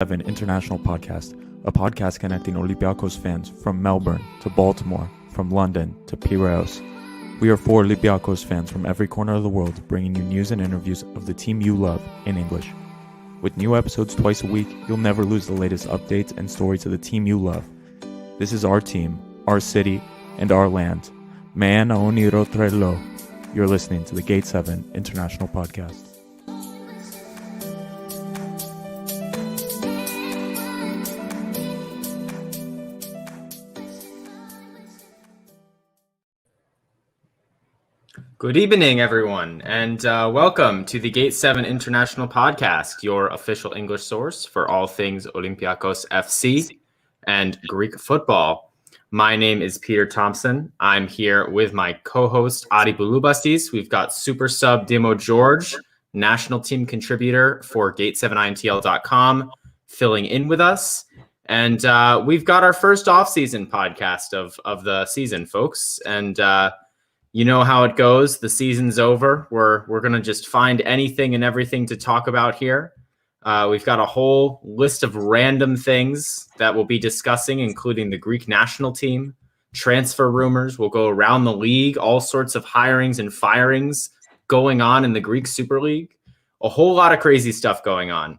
7 International Podcast, a podcast connecting Olympiakos fans from Melbourne to Baltimore, from London to Piraeus. We are 4 Olympiakos fans from every corner of the world, bringing you news and interviews of the team you love in English. With new episodes twice a week, you'll never lose the latest updates and stories of the team you love. This is our team, our city, and our land. Man Aoniro Trello. You're listening to the Gate 7 International Podcast. Good evening, everyone, and welcome to the Gate 7 International Podcast, your official English source for all things Olympiakos FC and Greek football. My name is Peter Thompson. I'm here with my co-host, Adi Boulubastis. We've got super sub Demo George, national team contributor for Gate7intl.com, filling in with us. And we've got our first off-season podcast of the season, folks. And you know how it goes. The season's over. We're going to just find anything and everything to talk about here. We've got a whole list of random things that we'll be discussing, including the Greek national team, transfer rumors. We'll go around the league, all sorts of hirings and firings going on in the Greek Super League. A whole lot of crazy stuff going on.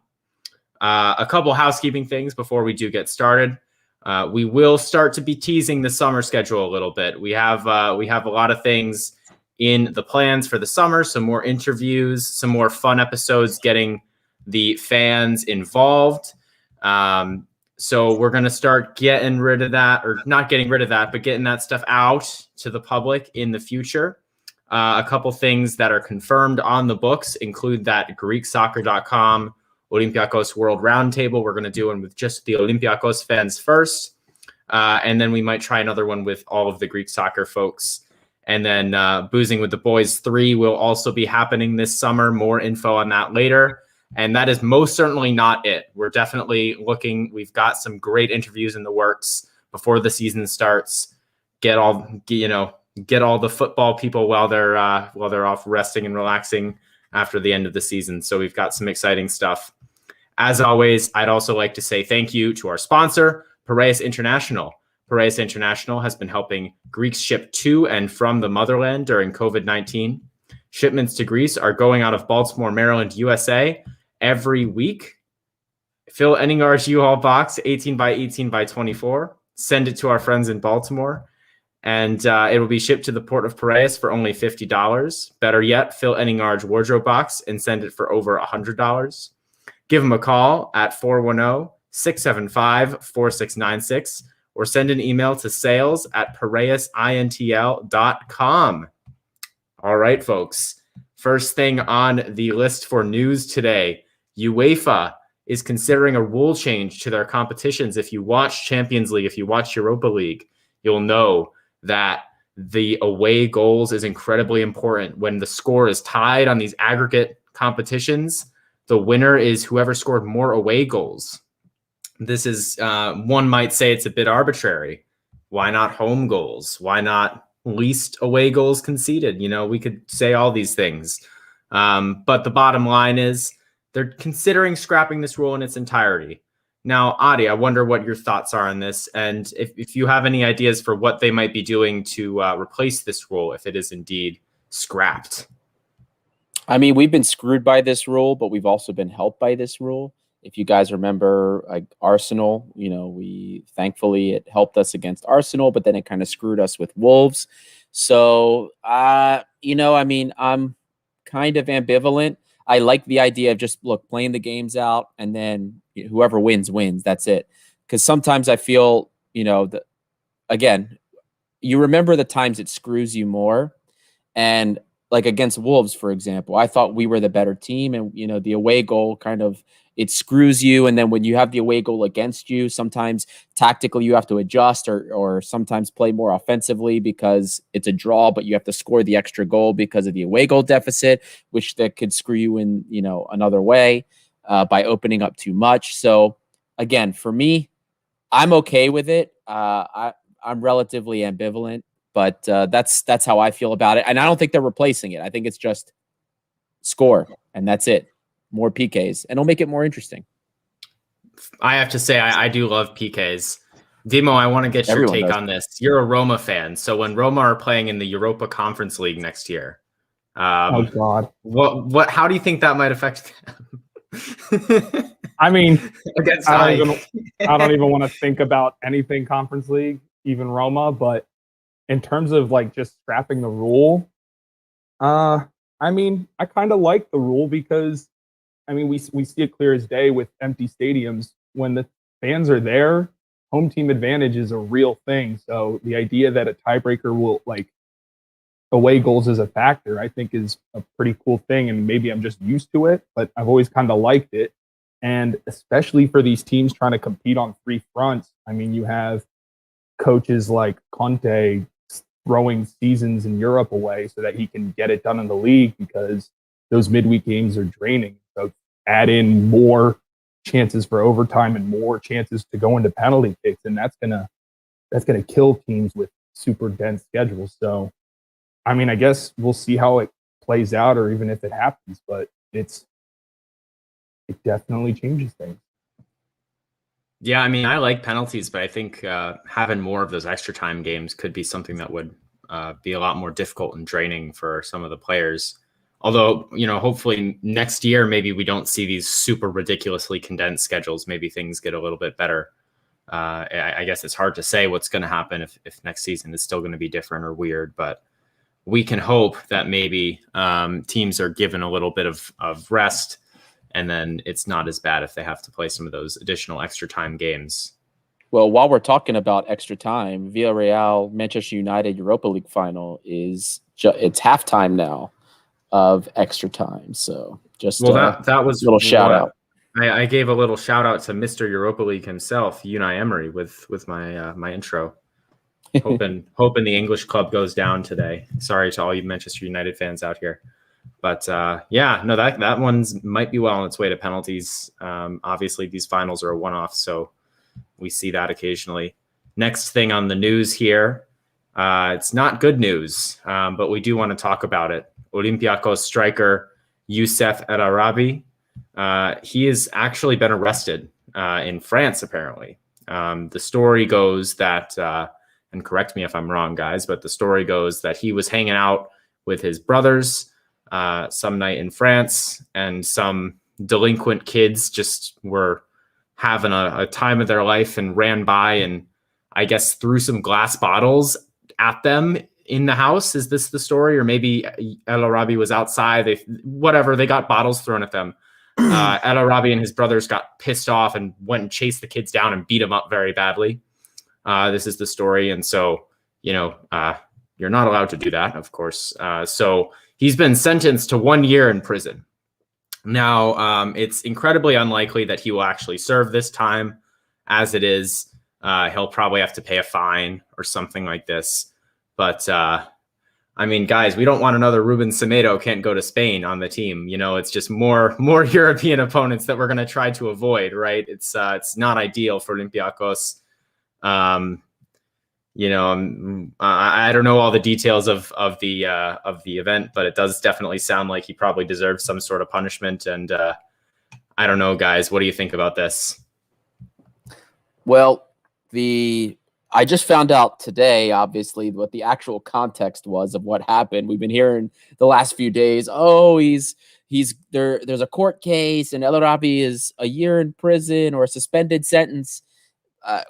A couple housekeeping things before we do get started. We will start to be teasing the summer schedule a little bit. We have a lot of things in the plans for the summer, some more interviews, some more fun episodes getting the fans involved. So we're going to start getting rid of that, or not getting rid of that, but getting that stuff out to the public in the future. A couple things that are confirmed on the books include that GreekSoccer.com Olympiakos World Roundtable. We're going to do one with just the Olympiakos fans first. And then we might try another one with all of the Greek soccer folks. And then Boozing with the Boys 3 will also be happening this summer. More info on that later. And that is most certainly not it. We're definitely looking. We've got some great interviews in the works before the season starts. Get all the football people while they're off resting and relaxing after the end of the season. So we've got some exciting stuff. As always, I'd also like to say thank you to our sponsor, Piraeus International. Piraeus International has been helping Greeks ship to and from the motherland during COVID-19. Shipments to Greece are going out of Baltimore, Maryland, USA every week. Fill Enningars U-Haul box 18 by 18 by 24. Send it to our friends in Baltimore. And it will be shipped to the port of Piraeus for only $50. Better yet, fill Enningars wardrobe box and send it for over $100. Give them a call at 410-675-4696 or send an email to sales@piraeusintl.com. All right, folks. First thing on the list for news today, UEFA is considering a rule change to their competitions. If you watch Champions League, if you watch Europa League, you'll know that the away goals is incredibly important. When the score is tied on these aggregate competitions, the winner is whoever scored more away goals. This is, one might say it's a bit arbitrary. Why not home goals? Why not least away goals conceded? We could say all these things. But the bottom line is they're considering scrapping this rule in its entirety. Now, Adi, I wonder what your thoughts are on this, and if you have any ideas for what they might be doing to replace this rule if it is indeed scrapped. I mean, we've been screwed by this rule, but we've also been helped by this rule. If you guys remember, like Arsenal, thankfully it helped us against Arsenal, but then it kind of screwed us with Wolves. So, I'm kind of ambivalent. I like the idea of just playing the games out, and then whoever wins. That's it. Because sometimes I feel, again, you remember the times it screws you more, and like against Wolves, for example, I thought we were the better team, and the away goal kind of it screws you. And then when you have the away goal against you, sometimes tactically you have to adjust or sometimes play more offensively because it's a draw, but you have to score the extra goal because of the away goal deficit, which that could screw you in, another way by opening up too much. So again, for me, I'm okay with it. I'm relatively ambivalent, but that's how I feel about it. And I don't think they're replacing it. I think it's just score and that's it. More PKs, and it'll make it more interesting. I have to say, I do love PKs. Demo, I want to get your take on this. You're a Roma fan, so when Roma are playing in the Europa Conference League next year, oh God, what? How do you think that might affect them? I mean, against I don't even want to think about anything Conference League, even Roma. But in terms of like just scrapping the rule, I mean, I kind of like the rule because, I mean, we see it clear as day with empty stadiums. When the fans are there, home team advantage is a real thing. So the idea that a tiebreaker will, like, away goals is a factor, I think is a pretty cool thing. And maybe I'm just used to it, but I've always kind of liked it. And especially for these teams trying to compete on three fronts, I mean, you have coaches like Conte throwing seasons in Europe away so that he can get it done in the league because those midweek games are draining. So add in more chances for overtime and more chances to go into penalty kicks, and that's gonna kill teams with super dense schedules. So, I mean, I guess we'll see how it plays out, or even if it happens, but it definitely changes things. Yeah, I mean, I like penalties, but I think having more of those extra time games could be something that would be a lot more difficult and draining for some of the players. Although, you know, hopefully next year, maybe we don't see these super ridiculously condensed schedules. Maybe things get a little bit better. I guess it's hard to say what's going to happen if next season is still going to be different or weird, but we can hope that maybe teams are given a little bit of rest, and then it's not as bad if they have to play some of those additional extra time games. Well, while we're talking about extra time, Villarreal Manchester United Europa League final it's halftime now of extra time. So just that was a little shout out. I gave a little shout out to Mr. Europa League himself, Unai Emery, with my my intro. Hoping the English club goes down today. Sorry to all you Manchester United fans out here. But yeah, no, that one's might be well on its way to penalties. Obviously, these finals are a one-off, so we see that occasionally. Next thing on the news here, it's not good news, but we do want to talk about it. Olympiakos striker Youssef El Arabi, he has actually been arrested in France, apparently. The story goes that, and correct me if I'm wrong, guys, but the story goes that he was hanging out with his brothers some night in France, and some delinquent kids just were having a time of their life and ran by and I guess threw some glass bottles at them in the house. Is this the story? Or maybe El Arabi was outside. They got bottles thrown at them. El Arabi and his brothers got pissed off and went and chased the kids down and beat them up very badly. This is the story. And so, you know, you're not allowed to do that, of course. So he's been sentenced to 1 year in prison. Now, it's incredibly unlikely that he will actually serve this time. As it is, he'll probably have to pay a fine or something like this. But, I mean, guys, we don't want another Ruben Semedo can't go to Spain on the team. You know, it's just more European opponents that we're going to try to avoid, right? It's not ideal for Olympiakos. You know, I don't know all the details of the event, but it does definitely sound like he probably deserves some sort of punishment. And I don't know, guys, what do you think about this? Well, I just found out today, obviously, what the actual context was of what happened. We've been hearing the last few days, there's a court case and El Arabi is a year in prison or a suspended sentence.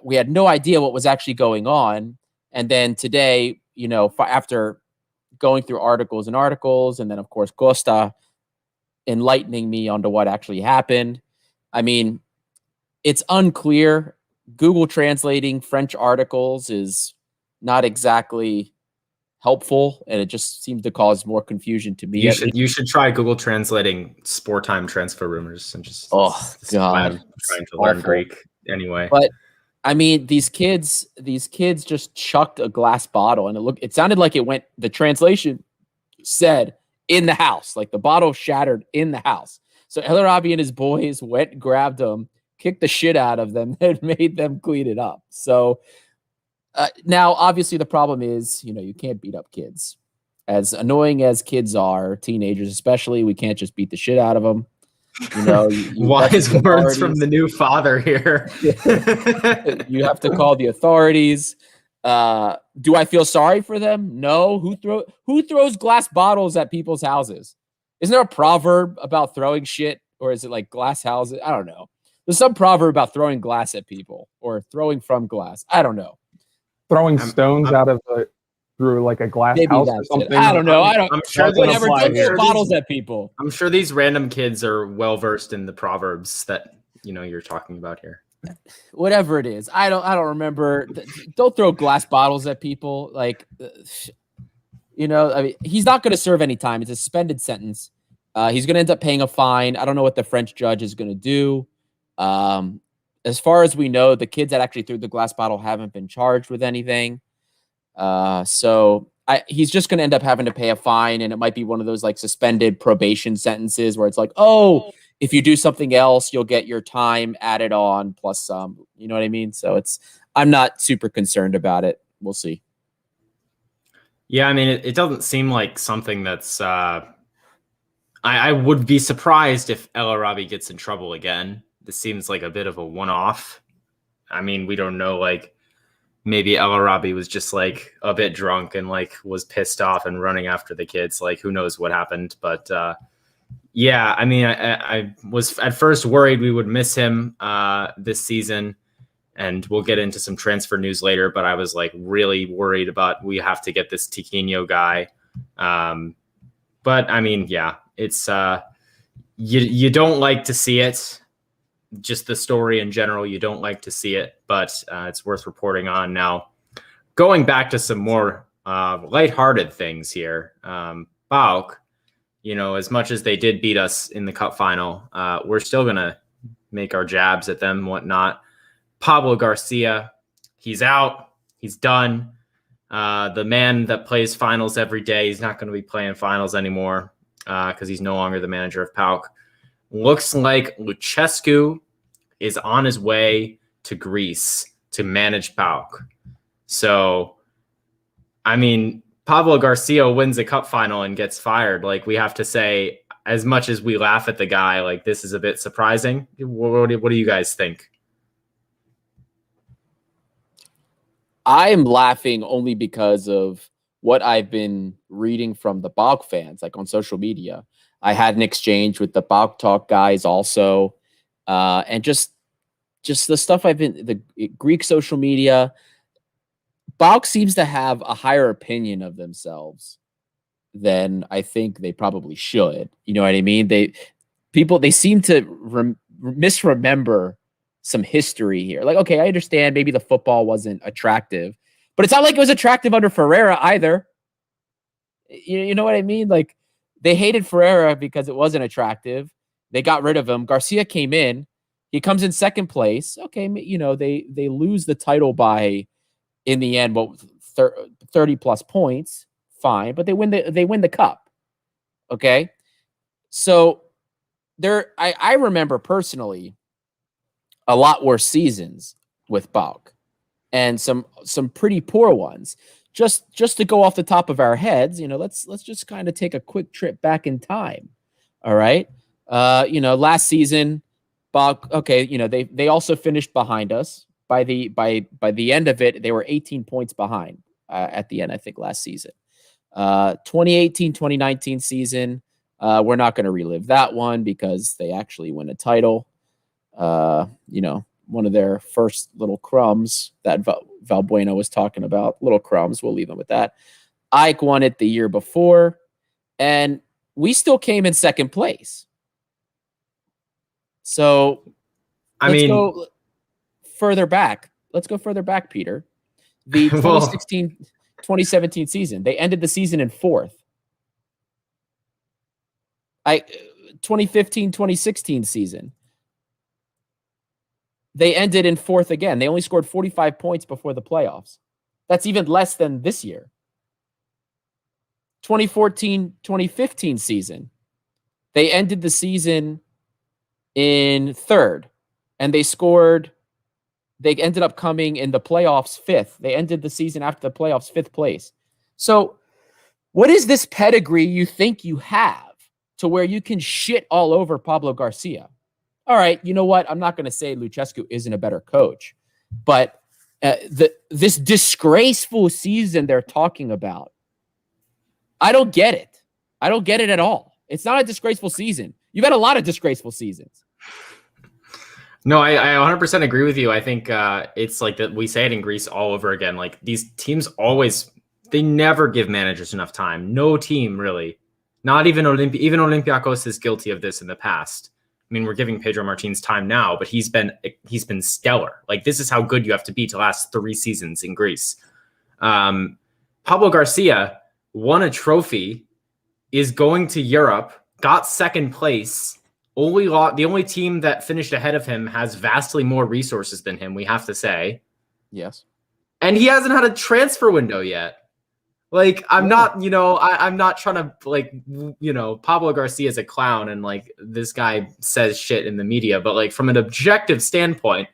We had no idea what was actually going on. And then today, you know, after going through articles, and then, of course, Costa enlightening me onto what actually happened. I mean, it's unclear. Google translating French articles is not exactly helpful, and it just seems to cause more confusion to me. You should try Google translating sport time transfer rumors and just God, trying to learn Greek anyway. But I mean, these kids just chucked a glass bottle, and it sounded like it went. The translation said in the house, like the bottle shattered in the house. So El Arabi and his boys went, grabbed them, kicked the shit out of them, and made them clean it up. So now, obviously, the problem is, you know, you can't beat up kids. As annoying as kids are, teenagers especially, we can't just beat the shit out of them. You know, wise words from the new father here. You have to call the authorities. Do I feel sorry for them? No. Who throws glass bottles at people's houses? Isn't there a proverb about throwing shit, or is it like glass houses? I don't know. There's some proverb about throwing glass at people or throwing from glass. I don't know. Throwing stones out of through like a glass Maybe house or that's it. something. I don't know. I'm sure Whatever. Don't here. throw bottles at people. I'm sure these random kids are well versed in the proverbs that you're talking about here. Whatever it is, I don't remember. Don't throw glass bottles at people. Like, I mean, he's not going to serve any time. It's a suspended sentence. He's going to end up paying a fine. I don't know what the French judge is going to do. As far as we know, the kids that actually threw the glass bottle haven't been charged with anything. So he's just going to end up having to pay a fine, and it might be one of those like suspended probation sentences where it's like, oh, if you do something else, you'll get your time added on plus some. You know what I mean? So I'm not super concerned about it. We'll see. Yeah, I mean, it doesn't seem like something that's. I would be surprised if El Arabi gets in trouble again. This seems like a bit of a one-off. I mean, we don't know. Like, maybe El Arabi was just like a bit drunk and like was pissed off and running after the kids. Like, who knows what happened? But yeah, I mean, I was at first worried we would miss him this season, and we'll get into some transfer news later. But I was like really worried about we have to get this Tiquinho guy. But I mean, yeah, it's you don't like to see it. Just the story in general, you don't like to see it, but it's worth reporting on. Now, going back to some more lighthearted things here, PAOK, as much as they did beat us in the cup final, we're still going to make our jabs at them and whatnot. Pablo Garcia, he's out. He's done. The man that plays finals every day, he's not going to be playing finals anymore because he's no longer the manager of PAOK. Looks like Lucescu is on his way to Greece to manage PAOK. So, I mean, Pablo Garcia wins a cup final and gets fired. Like, we have to say, as much as we laugh at the guy, like, this is a bit surprising. What do you guys think? I am laughing only because of what I've been reading from the PAOK fans, like on social media. I had an exchange with the PAOK Talk guys also, and just the stuff the Greek social media. PAOK seems to have a higher opinion of themselves than I think they probably should. You know what I mean? They seem to misremember some history here. Like, okay, I understand maybe the football wasn't attractive, but it's not like it was attractive under Ferreira either. You know what I mean? Like, they hated Ferreira because it wasn't attractive. They got rid of him. Garcia came in. He comes in second place. Okay, they lose the title by, in the end, 30 plus points. Fine, but they win the cup. Okay, so I remember personally a lot worse seasons with PAOK, and some pretty poor ones. Just to go off the top of our heads, let's just kind of take a quick trip back in time. All right. Last season, PAOK, okay, they also finished behind us. By the end of it, they were 18 points behind at the end, I think, last season. 2018-2019 season, we're not going to relive that one because they actually win a title. One of their first little crumbs that Valbuena was talking about, little crumbs. We'll leave them with that. Ike won it the year before, and we still came in second place. So, let's go further back. Let's go further back, Peter. The 2016-2017 season, they ended the season in fourth. 2015-2016 season, they ended in fourth again. They only scored 45 points before the playoffs. That's even less than this year. 2014-2015 season, they ended the season in third, and they ended up coming in the playoffs fifth. They ended the season after the playoffs fifth place. So what is this pedigree you think you have to where you can shit all over Pablo Garcia. All right, you know what? I'm not going to say Lucescu isn't a better coach, but this disgraceful season they're talking about, I don't get it. I don't get it at all. It's not a disgraceful season. You've had a lot of disgraceful seasons. No, I 100% agree with you. I think it's like that. We say it in Greece all over again. Like these teams they never give managers enough time. No team really, not even even Olympiakos is guilty of this in the past. I mean, we're giving Pedro Martins time now, but he's been stellar. Like this is how good you have to be to last 3 seasons in Greece. Pablo Garcia won a trophy, is going to Europe, got second place. The only team that finished ahead of him has vastly more resources than him, we have to say. Yes. And he hasn't had a transfer window yet. Like, I'm not trying to, like, Pablo Garcia is a clown and, like, this guy says shit in the media. But, like, from an objective standpoint,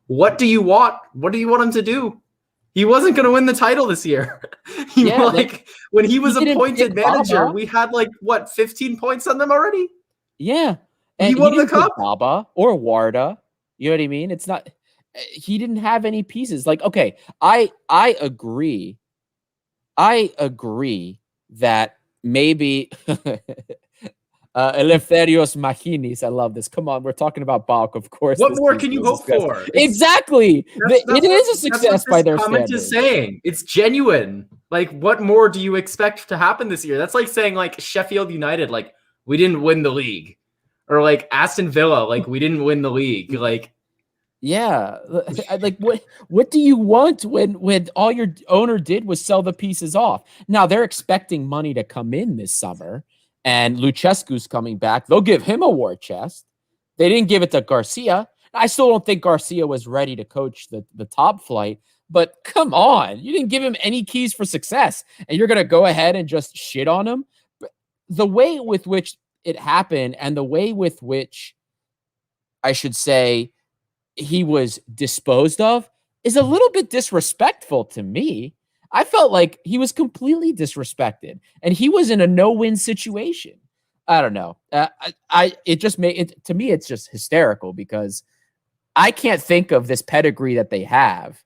what do you want? What do you want him to do? He wasn't going to win the title this year. When he was appointed manager, we had, 15 points on them already? Yeah. And he won the cup? Baba or Warda. You know what I mean? It's not, he didn't have any pieces. Like, okay, I agree. I agree that maybe Eleftherios Machinis. I love this. Come on, we're talking about Balk, of course. What more can you hope for? Exactly. It is a success by their standards. Is saying it's genuine. Like, what more do you expect to happen this year? That's like saying, like, Sheffield United, like, we didn't win the league, or like Aston Villa, like, we didn't win the league. Like, yeah, like what do you want when all your owner did was sell the pieces off? Now they're expecting money to come in this summer, and Lucescu's coming back. They'll give him a war chest. They didn't give it to Garcia. I still don't think Garcia was ready to coach the top flight, but come on, you didn't give him any keys for success, and you're gonna go ahead and just shit on him. The way with which it happened, and the way with which, I should say, he was disposed of is a little bit disrespectful to me. I felt like he was completely disrespected, and he was in a no-win situation. I don't know. It just made it, to me, it's just hysterical because I can't think of this pedigree that they have,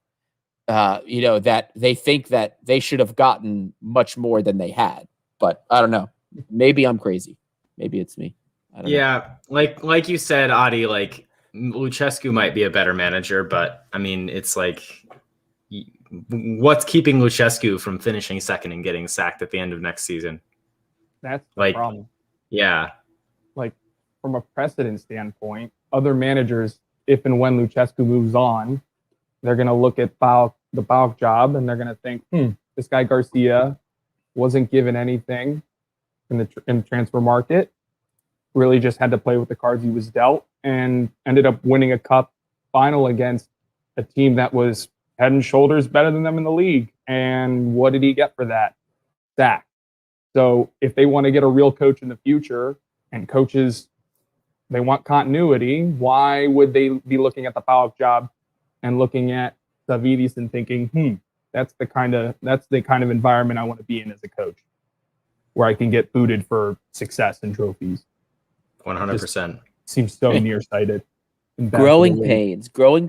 that they think that they should have gotten much more than they had. But I don't know. Maybe I'm crazy. Maybe it's me. I don't know. Like you said, Adi, like, Lucescu might be a better manager, but I mean, it's like, what's keeping Lucescu from finishing second and getting sacked at the end of next season? That's the problem. Yeah. Like, from a precedent standpoint, other managers, if and when Lucescu moves on, they're going to look at the Balk job and they're going to think, this guy Garcia wasn't given anything in the transfer market, really just had to play with the cards he was dealt, and ended up winning a cup final against a team that was head and shoulders better than them in the league. And what did he get for that? Sack. So if they want to get a real coach in the future, and coaches, they want continuity, why would they be looking at the Pauk job and looking at Savidis and thinking, that's the kind of environment I want to be in as a coach, where I can get booted for success and trophies. 100%. Seems so nearsighted. Growing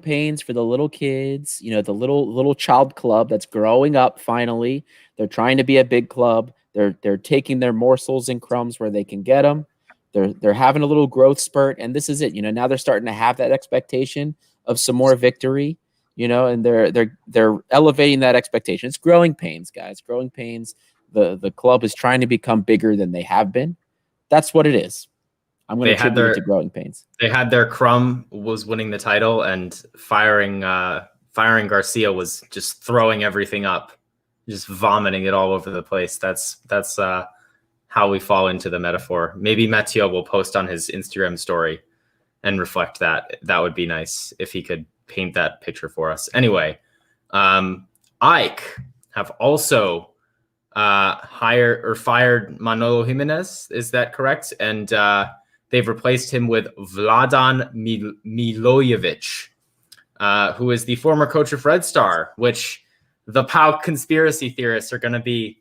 pains for the little kids, the little child club that's growing up. Finally, they're trying to be a big club. They're taking their morsels and crumbs where they can get them. They're having a little growth spurt, and this is it. Now they're starting to have that expectation of some more victory. And they're elevating that expectation. It's growing pains, guys. Growing pains. The club is trying to become bigger than they have been. That's what it is. I'm going to attribute it to growing pains. They had their crumb was winning the title, and firing Garcia was just throwing everything up, just vomiting it all over the place. That's how we fall into the metaphor. Maybe Mathieu will post on his Instagram story and reflect that. That would be nice if he could paint that picture for us. Anyway, Ike have also hired or fired Manolo Jimenez. Is that correct? And they've replaced him with Vladan Milojevic, who is the former coach of Red Star, which the PAOK conspiracy theorists are going to be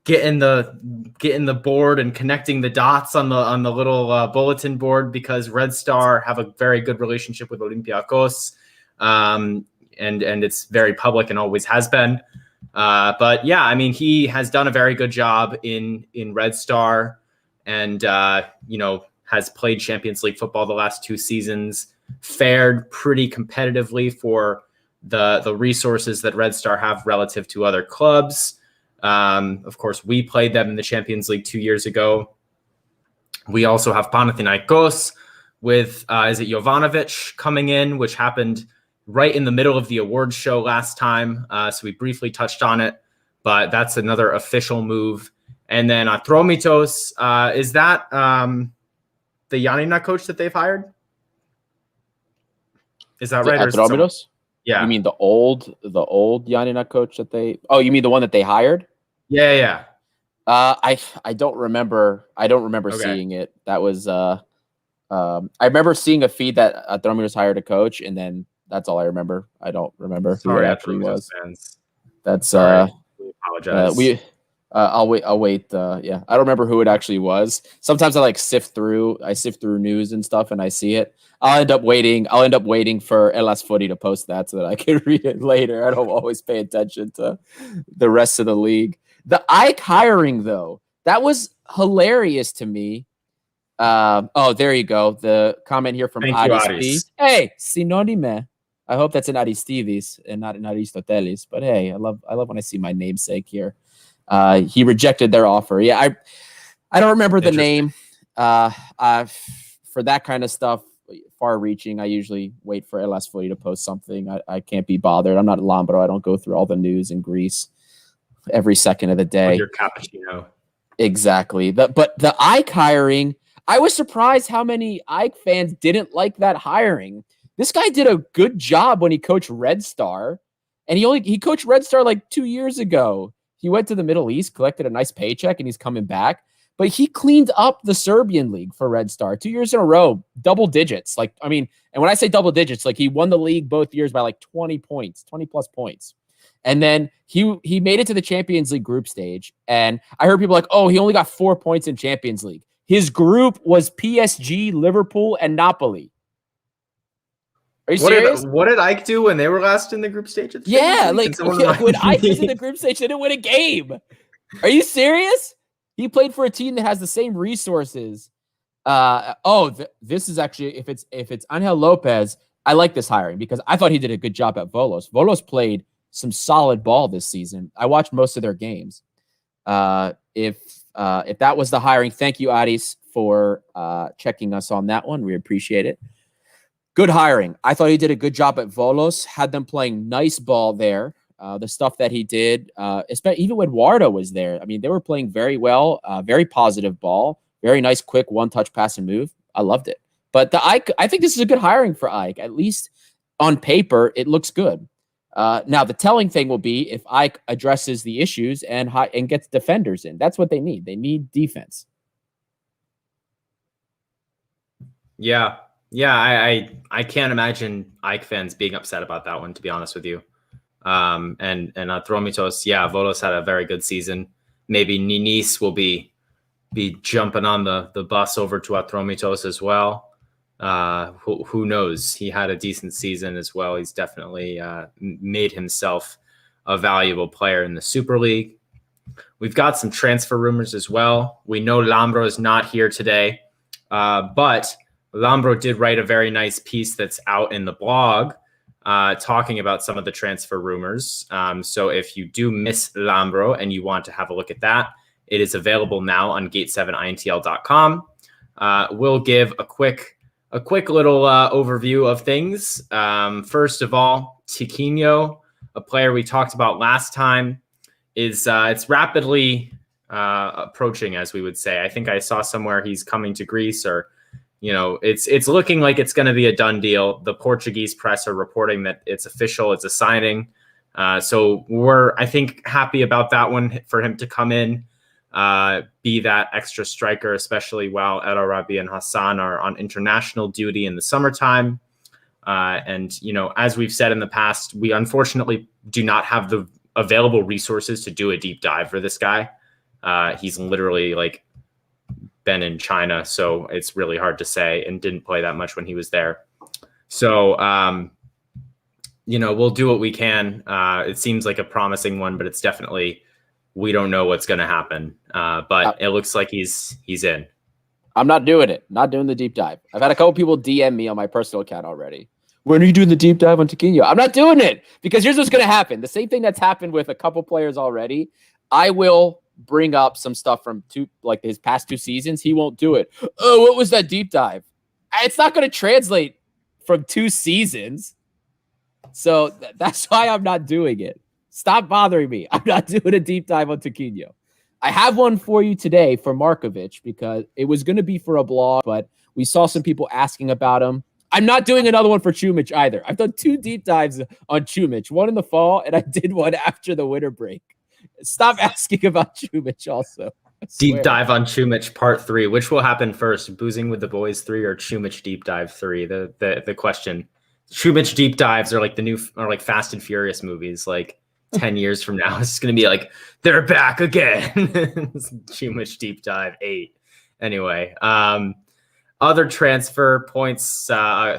getting the board and connecting the dots on the little bulletin board, because Red Star have a very good relationship with Olympiakos, and it's very public and always has been. But yeah, I mean, he has done a very good job in Red Star, and has played Champions League football the last 2 seasons, fared pretty competitively for the resources that Red Star have relative to other clubs. Of course, we played them in the Champions League 2 years ago. We also have Panathinaikos with is it Jovanovic coming in, which happened right in the middle of the awards show last time. So we briefly touched on it, but that's another official move. And then Atromitos, is that the Yanina coach that they've hired? Is that right? Atromitos? Yeah. You mean the old Yanina coach that they? Oh, you mean the one that they hired? Yeah. I don't remember. Seeing it. That was I remember seeing a feed that Atromitos hired a coach, and then that's all I remember. I don't remember who it actually was. Fans. That's Sorry. We apologize. I'll wait. Yeah, I don't remember who it actually was. Sometimes I sift through news and stuff, and I see it. I'll end up waiting for Elas Footy to post that so that I can read it later. I don't always pay attention to the rest of the league. The Ike hiring, though, that was hilarious to me. Oh, there you go. The comment here from Aris. Hey, sinonime. I hope that's an Aristides and not an Aristoteles. But hey, I love when I see my namesake here. He rejected their offer. Yeah, I don't remember the name. For that kind of stuff, far-reaching, I usually wait for Elas Footy to post something. I can't be bothered. I'm not Lambro. I don't go through all the news in Greece every second of the day. Your cappuccino. Exactly. But the Ike hiring, I was surprised how many Ike fans didn't like that hiring. This guy did a good job when he coached Red Star, and he coached Red Star 2 years ago. He went to the Middle East, collected a nice paycheck, and he's coming back. But he cleaned up the Serbian league for Red Star 2 years in a row, double digits. And when I say double digits, he won the league both years by 20 points, 20 plus points. And then he made it to the Champions League group stage. And I heard people he only got 4 points in Champions League. His group was PSG, Liverpool, and Napoli. Are you serious? What did Ike do when they were last in the group stage? Yeah, when Ike was in the group stage, they didn't win a game. Are you serious? He played for a team that has the same resources. This is actually if it's Angel Lopez, I like this hiring because I thought he did a good job at Volos. Volos played some solid ball this season. I watched most of their games. If that was the hiring, thank you, Aris, for checking us on that one. We appreciate it. Good hiring. I thought he did a good job at Volos, had them playing nice ball there. The stuff that he did, especially even when Warda was there. I mean, they were playing very well, very positive ball, very nice, quick one-touch pass and move. I loved it. But I think this is a good hiring for Ike. At least on paper, it looks good. Now, the telling thing will be if Ike addresses the issues and gets defenders in. That's what they need. They need defense. Yeah, I can't imagine Ike fans being upset about that one, to be honest with you. And Atromitos, Volos had a very good season. Maybe Ninis will be jumping on the bus over to Atromitos as well. Who knows? He had a decent season as well. He's definitely made himself a valuable player in the Super League. We've got some transfer rumors as well. We know Lambro is not here today, but Lambro did write a very nice piece that's out in the blog talking about some of the transfer rumors. So if you do miss Lambro and you want to have a look at that, it is available now on gate7intl.com. We'll give a quick little overview of things. First of all, Tiquinho, a player we talked about last time, is it's rapidly approaching, as we would say. I think I saw somewhere he's coming to Greece, or it's looking like it's going to be a done deal. The Portuguese press are reporting that it's official, it's a signing. So we're, I think, happy about that one for him to come in, be that extra striker, especially while El Arabi and Hassan are on international duty in the summertime. And as we've said in the past, we unfortunately do not have the available resources to do a deep dive for this guy. He's literally like been in China, so it's really hard to say, and didn't play that much when he was there. So, we'll do what we can. It seems like a promising one, but it's definitely, we don't know what's going to happen. But it looks like he's in. I'm not doing it. Not doing the deep dive. I've had a couple people DM me on my personal account already. When are you doing the deep dive on Tiquinho? I'm not doing it because here's what's going to happen. The same thing that's happened with a couple players already. I will bring up some stuff from his past 2 seasons. He won't do it. Oh, what was that deep dive? It's not going to translate from 2 seasons. So that's why I'm not doing it. Stop bothering me. I'm not doing a deep dive on Tiquinho. I have one for you today for Markovic because it was going to be for a blog, but we saw some people asking about him. I'm not doing another one for Chumich either. I've done 2 deep dives on Chumich, one in the fall, and I did one after the winter break. Stop asking about Chumich also. Deep dive on Chumich part 3. Which will happen first, Boozing with the Boys 3 or Chumich deep dive 3? The question. Chumich deep dives are like like Fast and Furious movies. Like 10 years from now, it's going to be like, they're back again. Chumich deep dive 8. Anyway, other transfer points,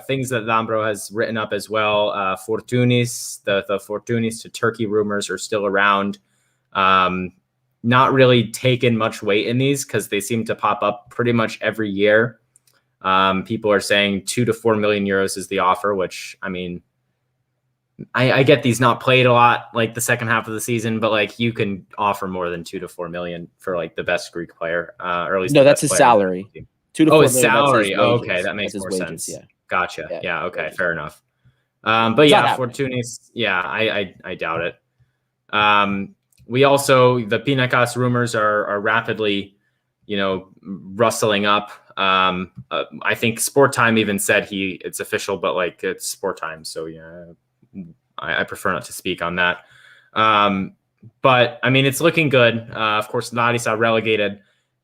things that Lambro has written up as well. Fortunis, the Fortunis to Turkey rumors are still around. Not really taken much weight in these because they seem to pop up pretty much every year. People are saying 2 to 4 million euros is the offer, which, I mean, I get these not played a lot like the second half of the season, but like you can offer more than 2 to 4 million for like the best Greek player, or at least that's his salary. 2 to 4 his million, salary. His okay, that makes more wages, sense. Yeah. Gotcha. Yeah. Yeah. Okay. Fair enough. But yeah, Fortunis. Yeah, I doubt it. We also, the Pinacas rumors are rapidly, rustling up. I think Sport Time even said it's official, but like it's Sport Time. So yeah, I prefer not to speak on that. But I mean, it's looking good. Of course, Larissa relegated.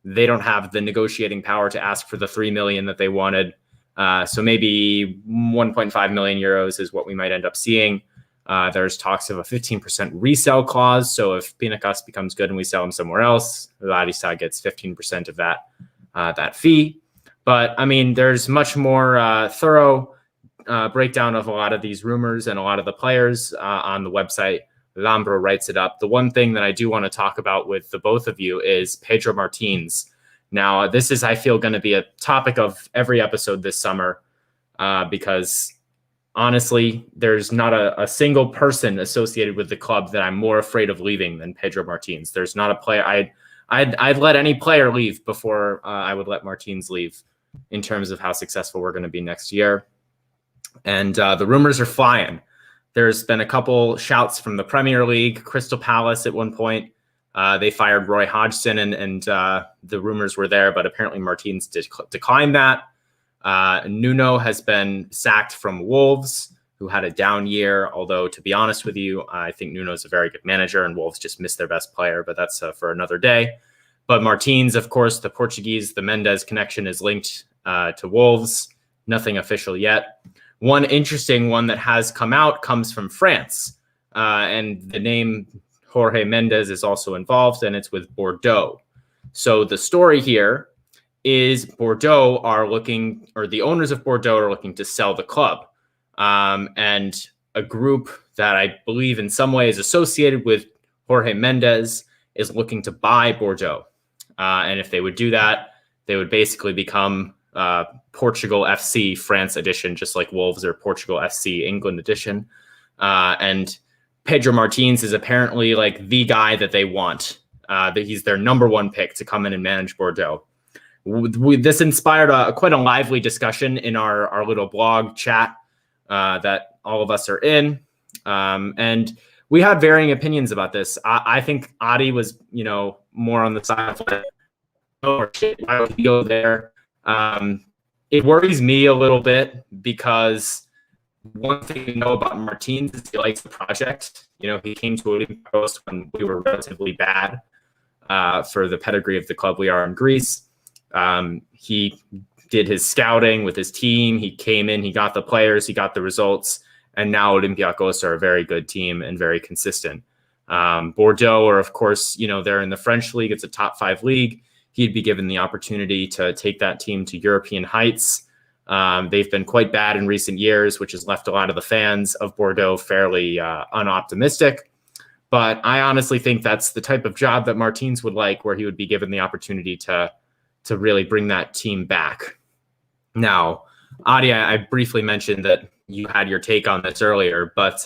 They don't have the negotiating power to ask for the 3 million that they wanted. So maybe 1.5 million euros is what we might end up seeing. There's talks of a 15% resale clause. So if Pinacas becomes good and we sell him somewhere else, Larissa gets 15% of that fee. But I mean, there's much more thorough breakdown of a lot of these rumors and a lot of the players on the website. Lambro writes it up. The one thing that I do want to talk about with the both of you is Pedro Martins. Now, this is, I feel, going to be a topic of every episode this summer because honestly, there's not a single person associated with the club that I'm more afraid of leaving than Pedro Martins. There's not a player. I'd let any player leave before I would let Martins leave in terms of how successful we're going to be next year. And the rumors are flying. There's been a couple shouts from the Premier League. Crystal Palace at one point, they fired Roy Hodgson and the rumors were there, but apparently Martins declined that. Nuno has been sacked from Wolves, who had a down year. Although, to be honest with you, I think Nuno's a very good manager and Wolves just missed their best player, but that's for another day. But Martins, of course, the Portuguese, the Mendes connection is linked to Wolves. Nothing official yet. One interesting one that has come out comes from France, and the name Jorge Mendes is also involved, and it's with Bordeaux. So the story here is Bordeaux are looking, or the owners of Bordeaux are looking to sell the club. And a group that I believe in some way is associated with Jorge Mendes is looking to buy Bordeaux. And if they would do that, they would basically become Portugal FC France edition, just like Wolves are Portugal FC England edition. And Pedro Martins is apparently like the guy that they want. That he's their number one pick to come in and manage Bordeaux. This inspired quite a lively discussion in our little blog chat that all of us are in. And we had varying opinions about this. I think Adi was, more on the side of like, oh shit, why would he go there? It worries me a little bit because one thing we know about Martins is he likes the project. He came to Olympiakos when we were relatively bad for the pedigree of the club we are in Greece. He did his scouting with his team. He came in, he got the players, he got the results, and now Olympiakos are a very good team and very consistent. Bordeaux are, of course, they're in the French league. It's a top 5 league. He'd be given the opportunity to take that team to European heights. They've been quite bad in recent years, which has left a lot of the fans of Bordeaux fairly unoptimistic. But I honestly think that's the type of job that Martins would like, where he would be given the opportunity to really bring that team back. Now, Adi, I briefly mentioned that you had your take on this earlier, but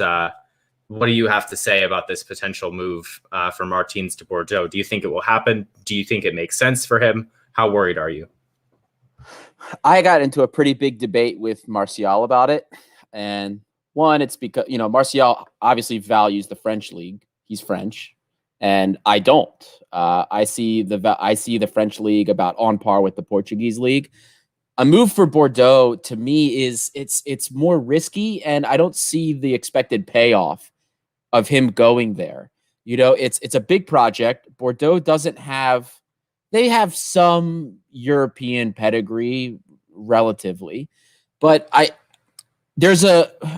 what do you have to say about this potential move for Martins to Bordeaux? Do you think it will happen? Do you think it makes sense for him? How worried are you? I got into a pretty big debate with Martial about it. And one, it's because, Martial obviously values the French league. He's French. And I don't. I see the French league about on par with the Portuguese league. A move for Bordeaux to me is it's more risky, and I don't see the expected payoff of him going there. It's a big project. Bordeaux they have some European pedigree relatively, but I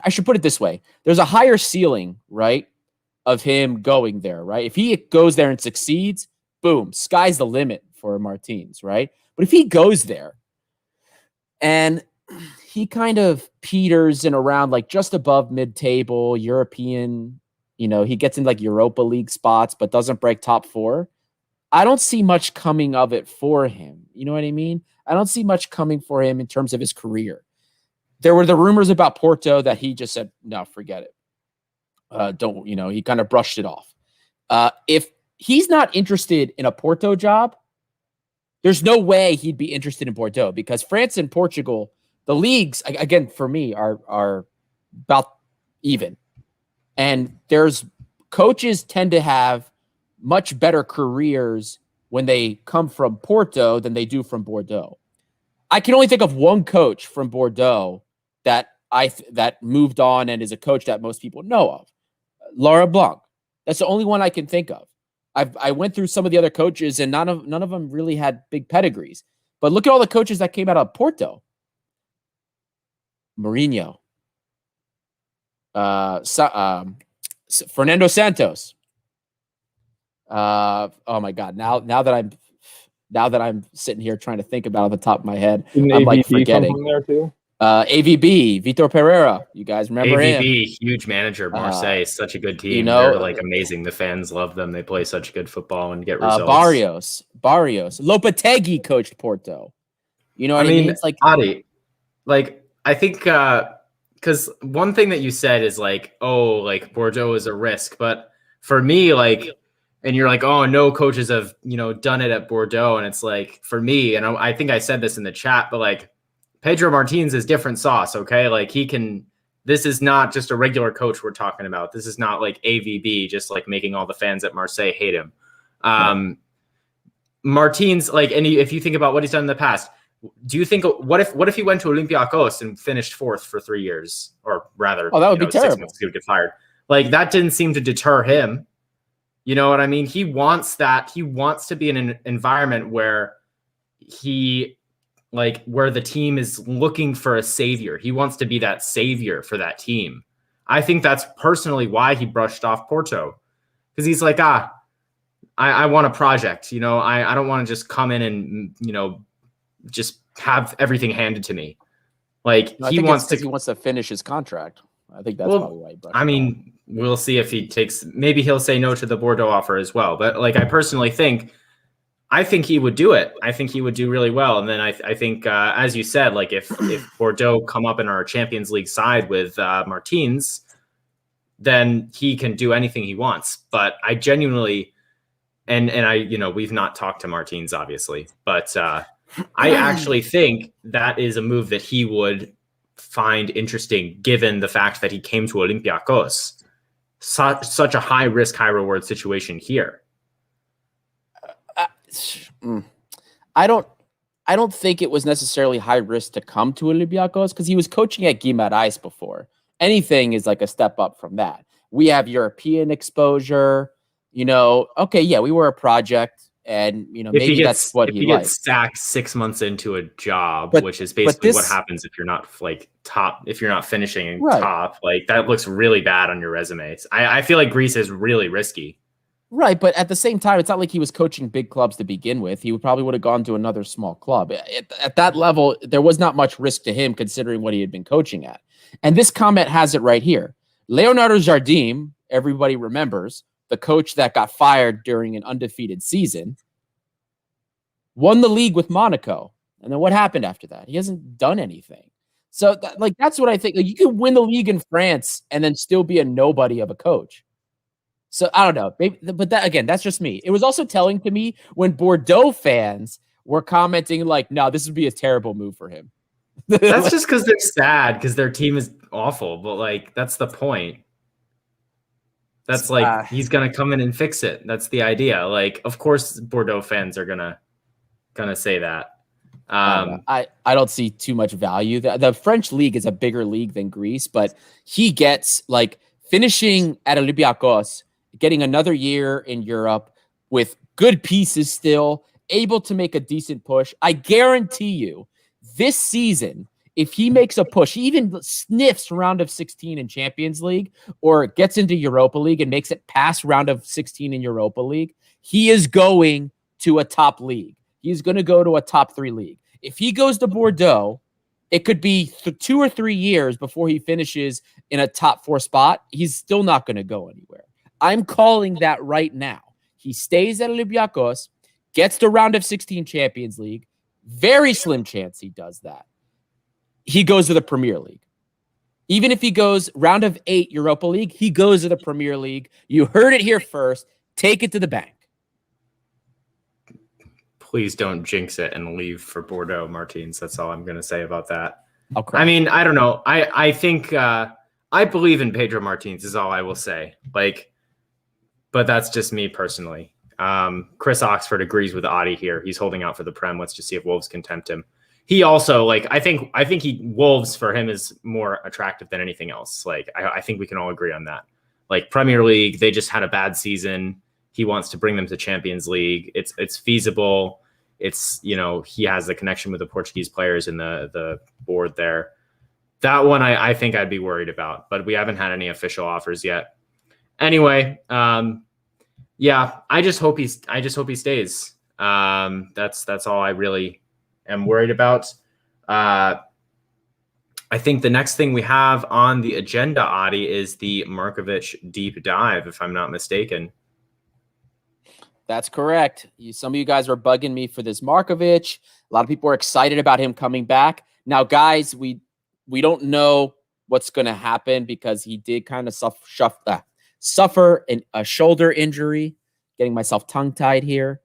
should put it this way. There's a higher ceiling, right, of him going there, right? If he goes there and succeeds, boom, sky's the limit for Martins, right? But if he goes there and he kind of peters in around like just above mid-table European, he gets in like Europa League spots, but doesn't break top 4. I don't see much coming of it for him. You know what I mean? I don't see much coming for him in terms of his career. There were the rumors about Porto that he just said, no, forget it. He kind of brushed it off. If he's not interested in a Porto job, there's no way he'd be interested in Bordeaux, because France and Portugal, the leagues, again, for me, are about even. And coaches tend to have much better careers when they come from Porto than they do from Bordeaux. I can only think of one coach from Bordeaux that moved on and is a coach that most people know of. Laurent Blanc. That's the only one I can think of. I went through some of the other coaches, and none of them really had big pedigrees. But look at all the coaches that came out of Porto. Mourinho. Fernando Santos. Oh my God! Now that I'm sitting here trying to think about it on the top of my head, I'm like forgetting. There too? AVB, Vitor Pereira. You guys remember him? AVB, huge manager, Marseille, such a good team. They're like amazing. The fans love them. They play such good football and get results. Barrios, Lopetegui coached Porto. You know what I mean? It's like Adi, I think because one thing that you said is Bordeaux is a risk, but for me, and you're like, oh, no coaches have done it at Bordeaux, and it's like, for me, and I think I said this in the chat, but Pedro Martins is different sauce, okay? This is not just a regular coach we're talking about. This is not like AVB, just making all the fans at Marseille hate him. Martins, if you think about what he's done in the past, do you think, what if he went to Olympiakos and finished 4th for 3 years, or rather, that would be terrible. 6 months, he would get fired. That didn't seem to deter him. You know what I mean? He wants that. He wants to be in an environment where where the team is looking for a savior. He wants to be that savior for that team. I think that's personally why he brushed off Porto, because he's like, I want a project. I don't want to just come in and, just have everything handed to me. He wants to finish his contract. I think that's probably why he brushed off. We'll see if he takes, maybe he'll say no to the Bordeaux offer as well. But I personally think he would do it. I think he would do really well. And then I think, as you said, if Bordeaux come up in our Champions League side with Martins, then he can do anything he wants. But I genuinely, we've not talked to Martins, obviously, but I actually think that is a move that he would find interesting, given the fact that he came to Olympiakos. Such a high risk, high reward situation here. I don't think it was necessarily high risk to come to Olympiakos, because he was coaching at Guimarães before. Anything is a step up from that. We have European exposure. Okay, yeah, we were a project. And, you know, If maybe that's what if he he likes. gets sacked 6 months into a job, But- which is but basically what this- happens if you're not like top, if you're not finishing in Right. top, like that looks really bad on your resumes. I feel like Greece is really risky. Right, but at the same time, it's not like he was coaching big clubs to begin with. He probably would have gone to another small club. At that level, there was not much risk to him considering what he had been coaching at. And this comment has it right here. Leonardo Jardim, everybody remembers, the coach that got fired during an undefeated season, won the league with Monaco. And then what happened after that? He hasn't done anything. So that's what I think. Like, you could win the league in France and then still be a nobody of a coach. So I don't know, maybe, but that again, that's just me. It was also telling to me when Bordeaux fans were commenting like, "No, this would be a terrible move for him." That's just because they're sad because their team is awful. But like, that's the point. That's like he's gonna come in and fix it. That's the idea. Like, of course, Bordeaux fans are gonna say that. I don't see too much value. The French league is a bigger league than Greece, but he gets like finishing at Olympiakos, getting another year in Europe with good pieces still, able to make a decent push. I guarantee you this season, if he makes a push, he even sniffs round of 16 in Champions League or gets into Europa League and makes it past round of 16 in Europa League, he is going to a top league. He's going to go to a top 3 league. If he goes to Bordeaux, it could be 2 or 3 years before he finishes in a top 4 spot. He's still not going to go anywhere. I'm calling that right now. He stays at Olympiakos, gets to round of 16 Champions League. Very slim chance he does that. He goes to the Premier League. Even if he goes round of 8 Europa League, he goes to the Premier League. You heard it here first. Take it to the bank. Please don't jinx it and leave for Bordeaux, Martins. That's all I'm going to say about that. Okay. I mean, I don't know. I think I believe in Pedro Martins is all I will say. Like, but that's just me personally. Chris Oxford agrees with Adi here. He's holding out for the Prem. Let's just see if Wolves can tempt him. He also, like, I think Wolves for him is more attractive than anything else. Like, I think we can all agree on that. Like, Premier League, they just had a bad season. He wants to bring them to Champions League. It's feasible. It's, you know, he has the connection with the Portuguese players in the board there. That one I think I'd be worried about, but we haven't had any official offers yet. Anyway, yeah, I just hope he stays. That's all I really am worried about. I think the next thing we have on the agenda, Adi, is the Markovic deep dive, if I'm not mistaken. That's correct. Some of you guys are bugging me for this Markovic. A lot of people are excited about him coming back. Now, guys, we don't know what's going to happen because he did kind of suffer a shoulder injury. Getting myself tongue-tied here.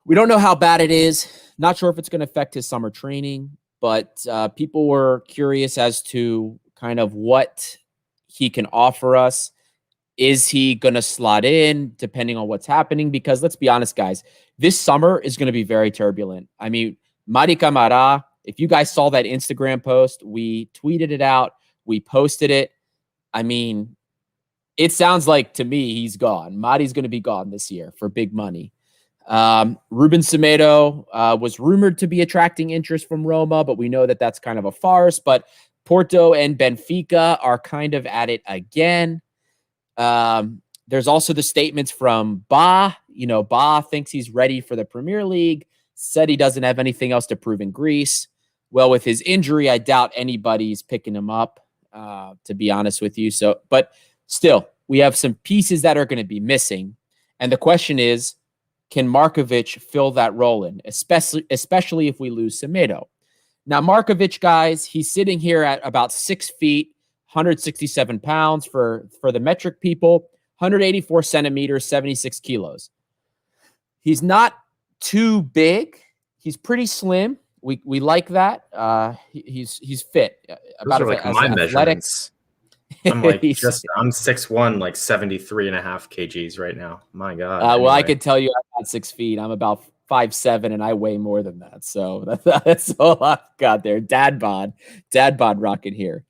We don't know how bad it is. Not sure if it's going to affect his summer training, but people were curious as to kind of what he can offer us. Is he going to slot in depending on what's happening? Because let's be honest, guys, this summer is going to be very turbulent. I mean, Mari Camara, if you guys saw that Instagram post, we tweeted it out. We posted it. I mean, it sounds like to me he's gone. Mari's going to be gone this year for big money. Ruben Semedo was rumored to be attracting interest from Roma, but we know that that's kind of a farce. But Porto and Benfica are kind of at it again. There's also the statements from Ba. You know, Ba thinks he's ready for the Premier League, said he doesn't have anything else to prove in Greece. Well, with his injury, I doubt anybody's picking him up, to be honest with you. So, but still, we have some pieces that are going to be missing. And the question is, can Markovic fill that role in, especially if we lose Semedo? Now, Markovic, guys, he's sitting here at about 6 feet, 167 pounds for the metric people, 184 centimeters, 76 kilos. He's not too big. He's pretty slim. We like that. He's fit. Those are like my measurements. I'm like I'm 6'1", like 73.5 kgs right now. My God. Well, I can tell you I'm not 6 feet. I'm about 5'7", and I weigh more than that. So that's all I've got there. Dad bod rocking here.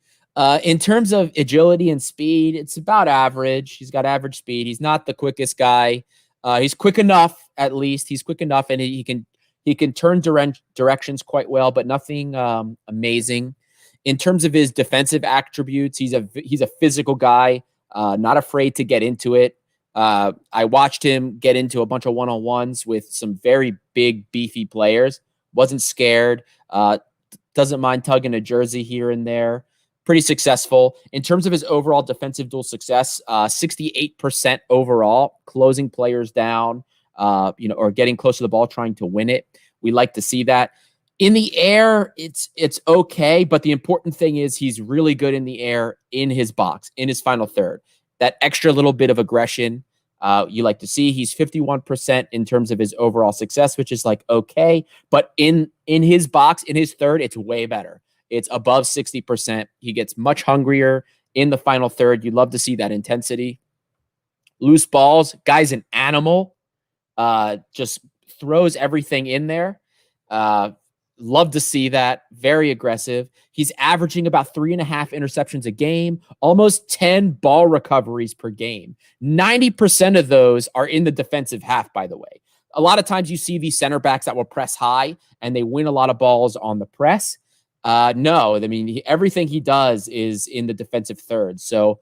In terms of agility and speed, it's about average. He's got average speed. He's not the quickest guy. He's quick enough, at least. He's quick enough, and he can turn directions quite well, but nothing amazing. In terms of his defensive attributes, he's a physical guy, not afraid to get into it. I watched him get into a bunch of one-on-ones with some very big, beefy players. Wasn't scared. Doesn't mind tugging a jersey here and there. Pretty successful. In terms of his overall defensive duel success, 68% overall, closing players down, or getting close to the ball, trying to win it. We like to see that. In the air, it's okay, but the important thing is he's really good in the air in his box, in his final third. That extra little bit of aggression you like to see. He's 51% in terms of his overall success, which is like okay, but in his box, in his third, it's way better. It's above 60%. He gets much hungrier in the final third. You love to see that intensity. Loose balls, guy's an animal. Just throws everything in there. Love to see that. Very aggressive. He's averaging about 3.5 interceptions a game, almost 10 ball recoveries per game. 90% of those are in the defensive half, by the way. A lot of times you see these center backs that will press high and they win a lot of balls on the press. No, I mean, everything he does is in the defensive third. So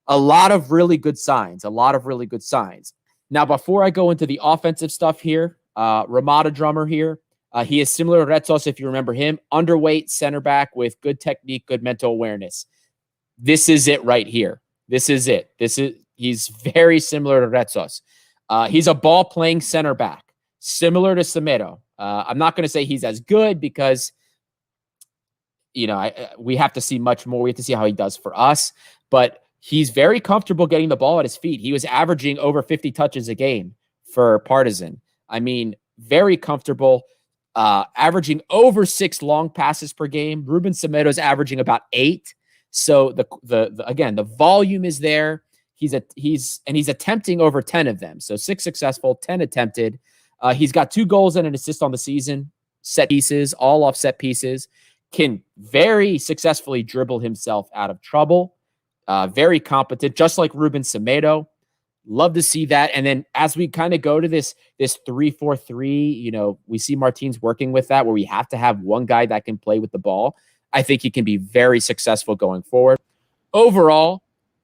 a lot of really good signs, Now, before I go into the offensive stuff here, Ramada Drummer here, he is similar to Retsos, if you remember him, underweight center back with good technique, good mental awareness. This is it right here. He's very similar to Retsos. He's a ball-playing center back, similar to Semedo. I'm not going to say he's as good because we have to see much more. We have to see how he does for us. But he's very comfortable getting the ball at his feet. He was averaging over 50 touches a game for Partizan. I mean, very comfortable, averaging over 6 long passes per game. Ruben Semedo's averaging about 8. So the volume is there. He's attempting over 10 of them. So 6 successful, 10 attempted. He's got 2 goals and an assist on the season. Set pieces, all off set pieces. Can very successfully dribble himself out of trouble. Very competent, just like Ruben Semedo. Love to see that. And then as we kind of go to this 3-4-3, we see Martins working with that, where we have to have one guy that can play with the ball. I think he can be very successful going forward. Overall,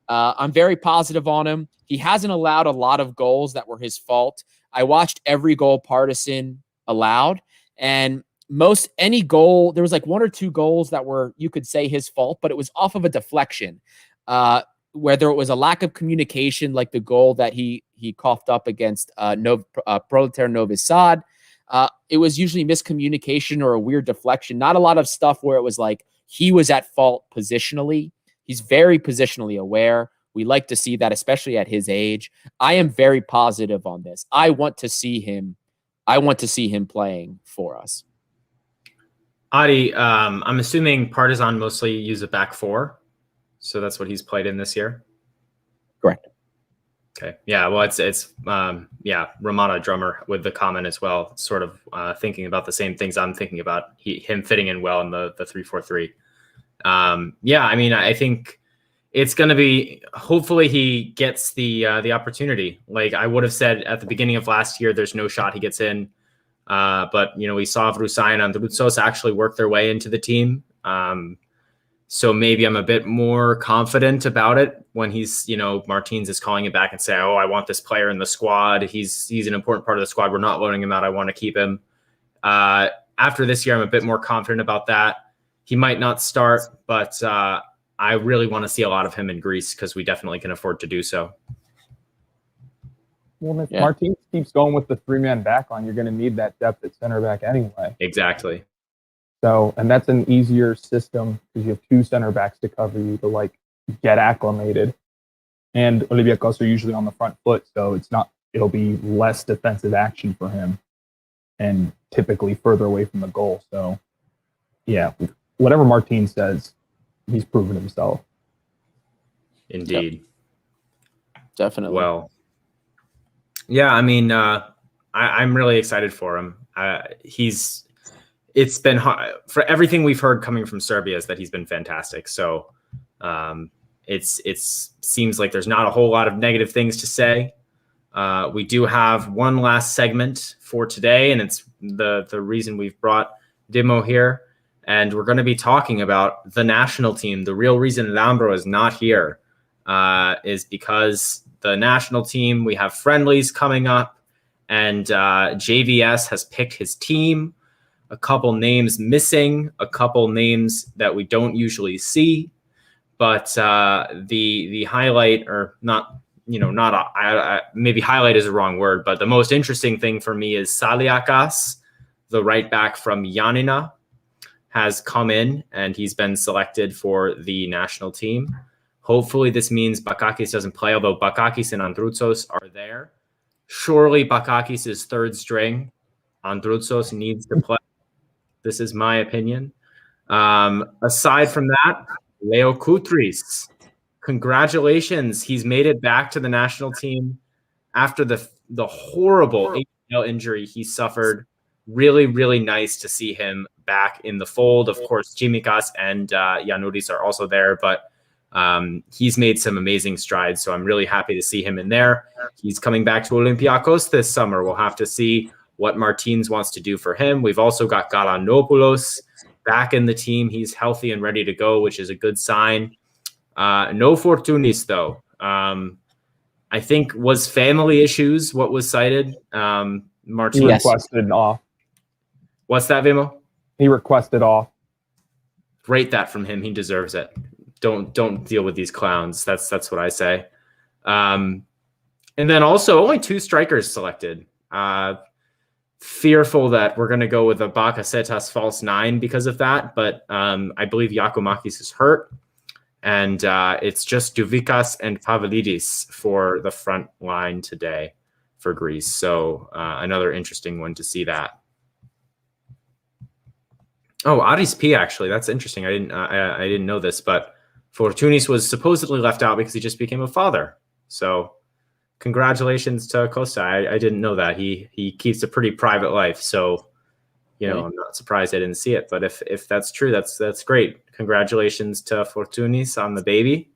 I'm very positive on him. He hasn't allowed a lot of goals that were his fault. I watched every goal Partizan allowed, and any goal, there was like 1 or 2 goals that were, you could say, his fault, but it was off of a deflection. Whether it was a lack of communication, like the goal that he coughed up against Proletar Novi Sad, it was usually miscommunication or a weird deflection. Not a lot of stuff where it was like he was at fault positionally. He's very positionally aware. We like to see that, especially at his age. I am very positive on this. I want to see him playing for us. Adi, I'm assuming Partizan mostly use a back 4. So that's what he's played in this year? Correct. Okay. Yeah. Well, it's Ramada Drummer with the comment as well, sort of thinking about the same things I'm thinking about, him fitting in well in the 3-4-3. I mean, I think it's going to be, hopefully he gets the opportunity. Like I would have said at the beginning of last year, there's no shot he gets in. But we saw Vrusain and Rutsos actually work their way into the team. So maybe I'm a bit more confident about it when he's, Martins is calling it back and say, oh, I want this player in the squad. He's an important part of the squad. We're not loaning him out. I want to keep him. After this year, I'm a bit more confident about that. He might not start, but I really want to see a lot of him in Greece because we definitely can afford to do so. Well, if Martins keeps going with the 3-man back line, you're going to need that depth at center back anyway. Exactly. So, and that's an easier system because you have 2 center backs to cover you to get acclimated. And Olympiakos are usually on the front foot, so it'll be less defensive action for him and typically further away from the goal. So, yeah, whatever Martins says, he's proven himself. Indeed. Yep. Definitely. Well, yeah, I mean, I'm really excited for him. It's been hard for everything we've heard coming from Serbia is that he's been fantastic. So it seems like there's not a whole lot of negative things to say. We do have one last segment for today, and it's the reason we've brought Dimo here. And we're going to be talking about the national team. The real reason Lambro is not here is because the national team, we have friendlies coming up, and JVS has picked his team. A couple names missing, a couple names that we don't usually see. But the highlight, or not, maybe highlight is a wrong word, but the most interesting thing for me is Saliakas, the right back from Yanina, has come in and he's been selected for the national team. Hopefully this means Bakakis doesn't play, although Bakakis and Androutsos are there. Surely Bakakis is third string. Androutsos needs to play. This is my opinion. Aside from that, Leo Koutris, congratulations. He's made it back to the national team after the horrible ACL injury he suffered. Really, really nice to see him back in the fold. Of course, Chimikas and Yanouris are also there, but he's made some amazing strides, so I'm really happy to see him in there. He's coming back to Olympiakos this summer. We'll have to see what Martins wants to do for him. We've also got Galanopoulos back in the team. He's healthy and ready to go, which is a good sign. No Fortunis, though. I think was family issues what was cited. Martins He requested off. What's that, Vimo? He requested off. Rate that from him. He deserves it. Don't deal with these clowns. That's what I say. And then also only 2 strikers selected. Fearful that we're going to go with a Bakasetas false 9 because of that, but I believe Yakumakis is hurt, and it's just Douvikas and Pavlidis for the front line today for Greece. So another interesting one to see that. Oh, Aris P, actually, that's interesting. I didn't know this, but Fortunis was supposedly left out because he just became a father. So congratulations to Costa. I didn't know that. He keeps a pretty private life, so I'm not surprised I didn't see it. But if that's true, that's great. Congratulations to Fortunis on the baby.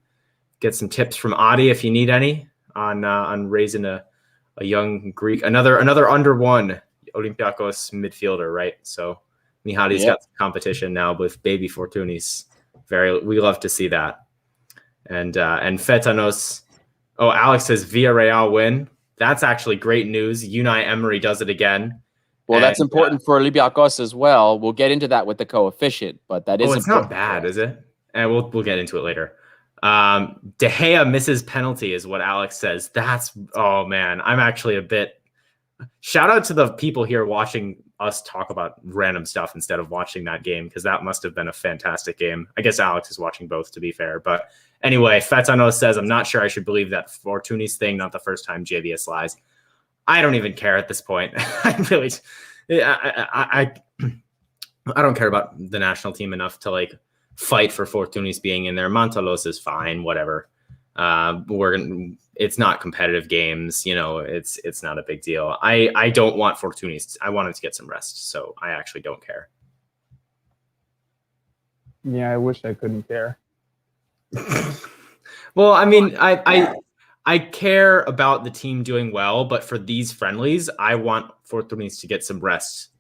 Get some tips from Adi if you need any on raising a young Greek, another under one Olympiakos midfielder, right? So Mihali's got some competition now with baby Fortunis. We love to see that. And Fetanos. Oh, Alex says Villarreal win. That's actually great news. Unai Emery does it again. Well, that's important for Olympiakos as well. We'll get into that with the coefficient, but that is it's not bad, is it? And we'll get into it later. De Gea misses penalty is what Alex says. Oh man, I'm actually a bit. Shout out to the people here watching us talk about random stuff instead of watching that game, because that must have been a fantastic game. I guess Alex is watching both, to be fair. But anyway, Fetano says, I'm not sure I should believe that Fortunis thing, not the first time JVS lies. I don't even care at this point. I don't care about the national team enough to fight for Fortunis being in there. Mantalos is fine, whatever. It's not competitive games, it's not a big deal. I don't want Fortunis. I want him to get some rest, so I actually don't care. Yeah, I wish I couldn't care. Well, I mean, I care about the team doing well, but for these friendlies, I want Fortunis to get some rest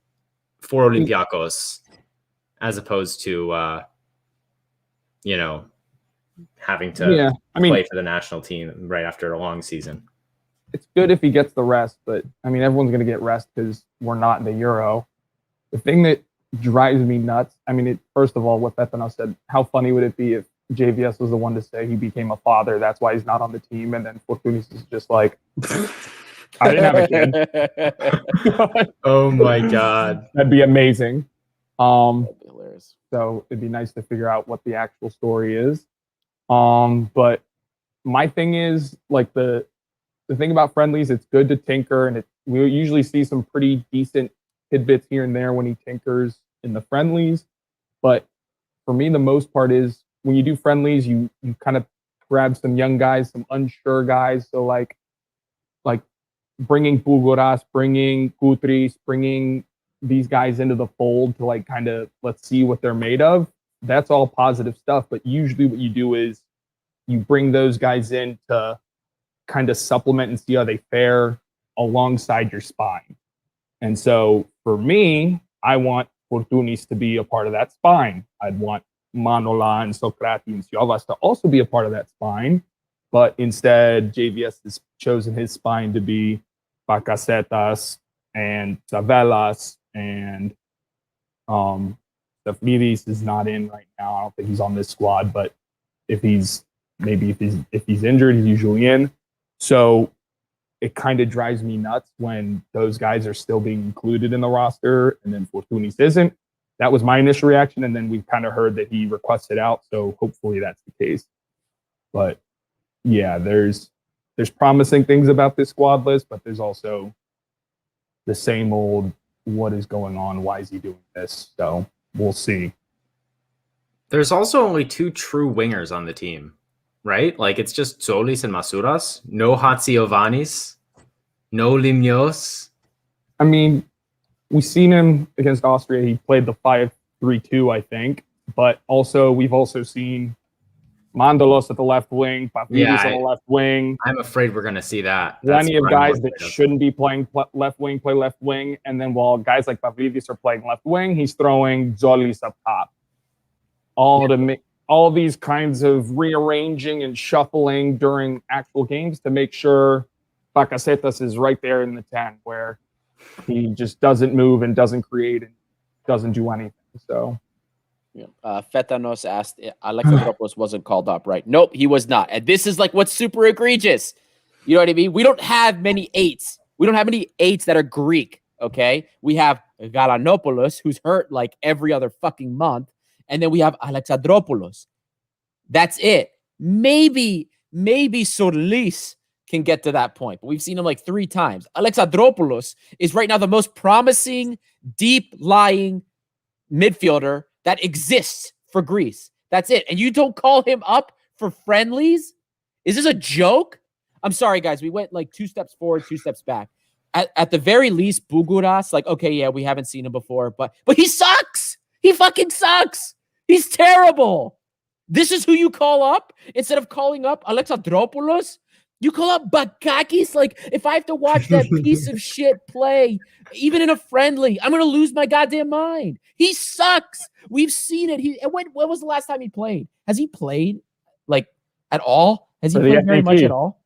for Olympiakos, as opposed to having to play for the national team right after a long season. It's good if he gets the rest, but everyone's going to get rest because we're not in the Euro. The thing that drives me nuts, first of all, what Bethano said, how funny would it be if JVS was the one to say he became a father, that's why he's not on the team, and then Fortunis is just like, I didn't have a kid. Oh my God. That'd be amazing. That'd be hilarious. So it'd be nice to figure out what the actual story is. But my thing is, the thing about friendlies, it's good to tinker, and we usually see some pretty decent tidbits here and there when he tinkers in the friendlies. But for me, the most part is when you do friendlies, you kind of grab some young guys, some unsure guys. So like bringing Pugoras, bringing Koutris, bringing these guys into the fold to let's see what they're made of. That's all positive stuff. But usually what you do is you bring those guys in to kind of supplement and see how they fare alongside your spine. And so for me, I want Fortunis to be a part of that spine. I'd want Manola and Socrates and Siovas to also be a part of that spine. But instead, JVS has chosen his spine to be Bacacetas and Savelas, and Stephanidis is not in right now. I don't think he's on this squad, but if he's injured, he's usually in. So it kind of drives me nuts when those guys are still being included in the roster and then Fortunis isn't. That was my initial reaction, and then we've kind of heard that he requested out, so hopefully that's the case. But yeah, there's promising things about this squad list, but there's also the same old, what is going on? Why is he doing this? So we'll see. There's also only 2 true wingers on the team, right? Like, it's just Zolis and Masuras. No Hatziovanis. No Limnios. I mean, we've seen him against Austria. He played the 5-3-2, I think. But also, we've also seen Mandalos at the left wing, Pavlidis on the left wing. I'm afraid we're going to see that. Plenty of guys that shouldn't be playing left wing play left wing. And then while guys like Pavlidis are playing left wing, he's throwing Zolis up top. All these kinds of rearranging and shuffling during actual games to make sure Bacacetas is right there in the 10, where he just doesn't move and doesn't create and doesn't do anything. So, Fetanos asked, Alexandropoulos wasn't called up, right? Nope, he was not. And this is like what's super egregious. You know what I mean? We don't have many 8s. We don't have many 8s that are Greek, okay? We have Galanopoulos, who's hurt like every other fucking month. And then we have Alexandropoulos. That's it. Maybe Solis can get to that point, but we've seen him like 3 times. Alexandropoulos is right now the most promising, deep-lying midfielder that exists for Greece. That's it. And you don't call him up for friendlies? Is this a joke? I'm sorry, guys. We went like 2 steps forward, 2 steps back. At the very least, Buguras, like, okay, yeah, we haven't seen him before, but he sucks. He fucking sucks. He's terrible. This is who you call up instead of calling up Alexandropoulos. You call up Bakakis. Like, if I have to watch that piece of shit play, even in a friendly, I'm going to lose my goddamn mind. He sucks. We've seen it. When was the last time he played? Has he played, like, at all? Has he played very much at all?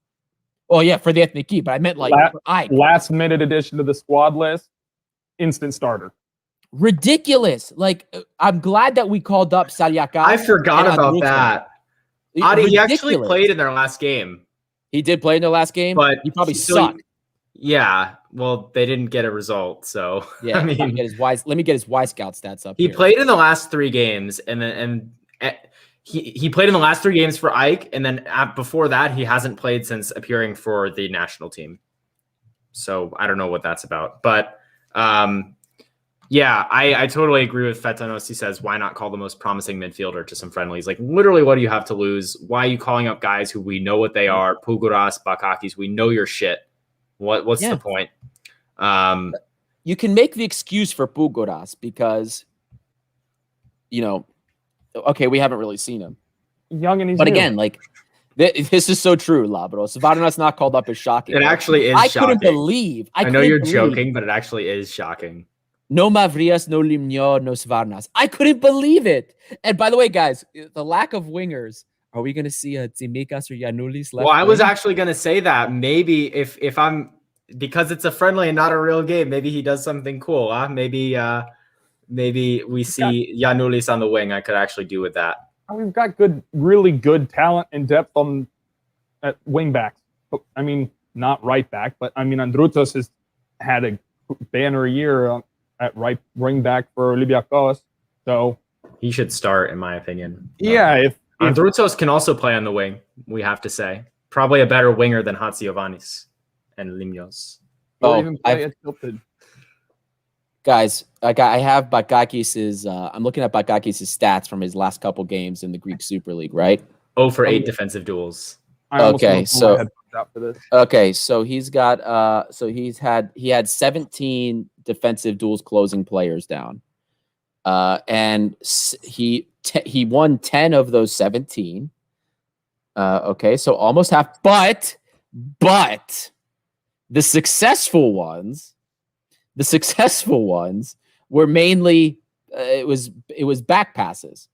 Oh, yeah, for the Ethniki, but I meant, like, last-minute addition to the squad list, instant starter. Ridiculous. Like, I'm glad that we called up Saliakas. I forgot about that. He actually played in their last game. He did play in their last game, but he probably sucked. Yeah, well, they didn't get a result, so yeah. I mean, let me get his Y Scout stats up. He played in the last 3 games, and he played in the last 3 games for Ike, and then before that, he hasn't played since appearing for the national team. So I don't know what that's about, but yeah, I totally agree with Fetanos. He says, why not call the most promising midfielder to some friendlies? Like, literally, what do you have to lose? Why are you calling up guys who we know what they are? Puguras, Bakakis, we know your shit. What's the point? You can make the excuse for Puguras because, okay, we haven't really seen him. Young and he's But new. Again, like, this is so true, Labros. Varnas not called up is shocking. It actually is shocking. I couldn't believe. I know you're joking, but it actually is shocking. No Mavrias, no Limnio, no Svarnas. I couldn't believe it. And by the way, guys, the lack of wingers. Are we going to see a Tsimikas or Yanulis left? Well, I was actually going to say that maybe if I'm, because it's a friendly and not a real game, maybe he does something cool. Huh? Maybe we see Yanulis on the wing. I could actually do with that. We've got really good talent and depth at wing backs. I mean, not right back, but I mean, Androutos has had a banner year at right wing back for Olympiakos. So he should start, in my opinion. Yeah, if Androutos can also play on the wing, we have to say. Probably a better winger than Hatziovanis and Limnios. Guys, I have Bakakis' I'm looking at Bakakis' stats from his last couple games in the Greek Super League, right? 0 for 8 defensive duels. Okay, so he's got he had 17 defensive duels closing players down. And he won 10 of those 17. Okay, so almost half, but But the successful ones were mainly it was back passes.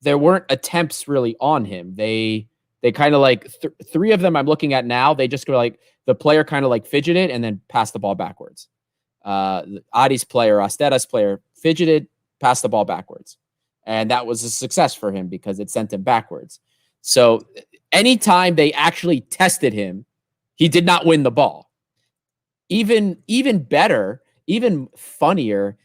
There weren't attempts really on him. They kind of like three of them I'm looking at now. They just go like the player kind of like fidgeted and then passed the ball backwards. Adi's player, Astera's player fidgeted, passed the ball backwards. And that was a success for him because it sent him backwards. So anytime they actually tested him, he did not win the ball. Even better, even funnier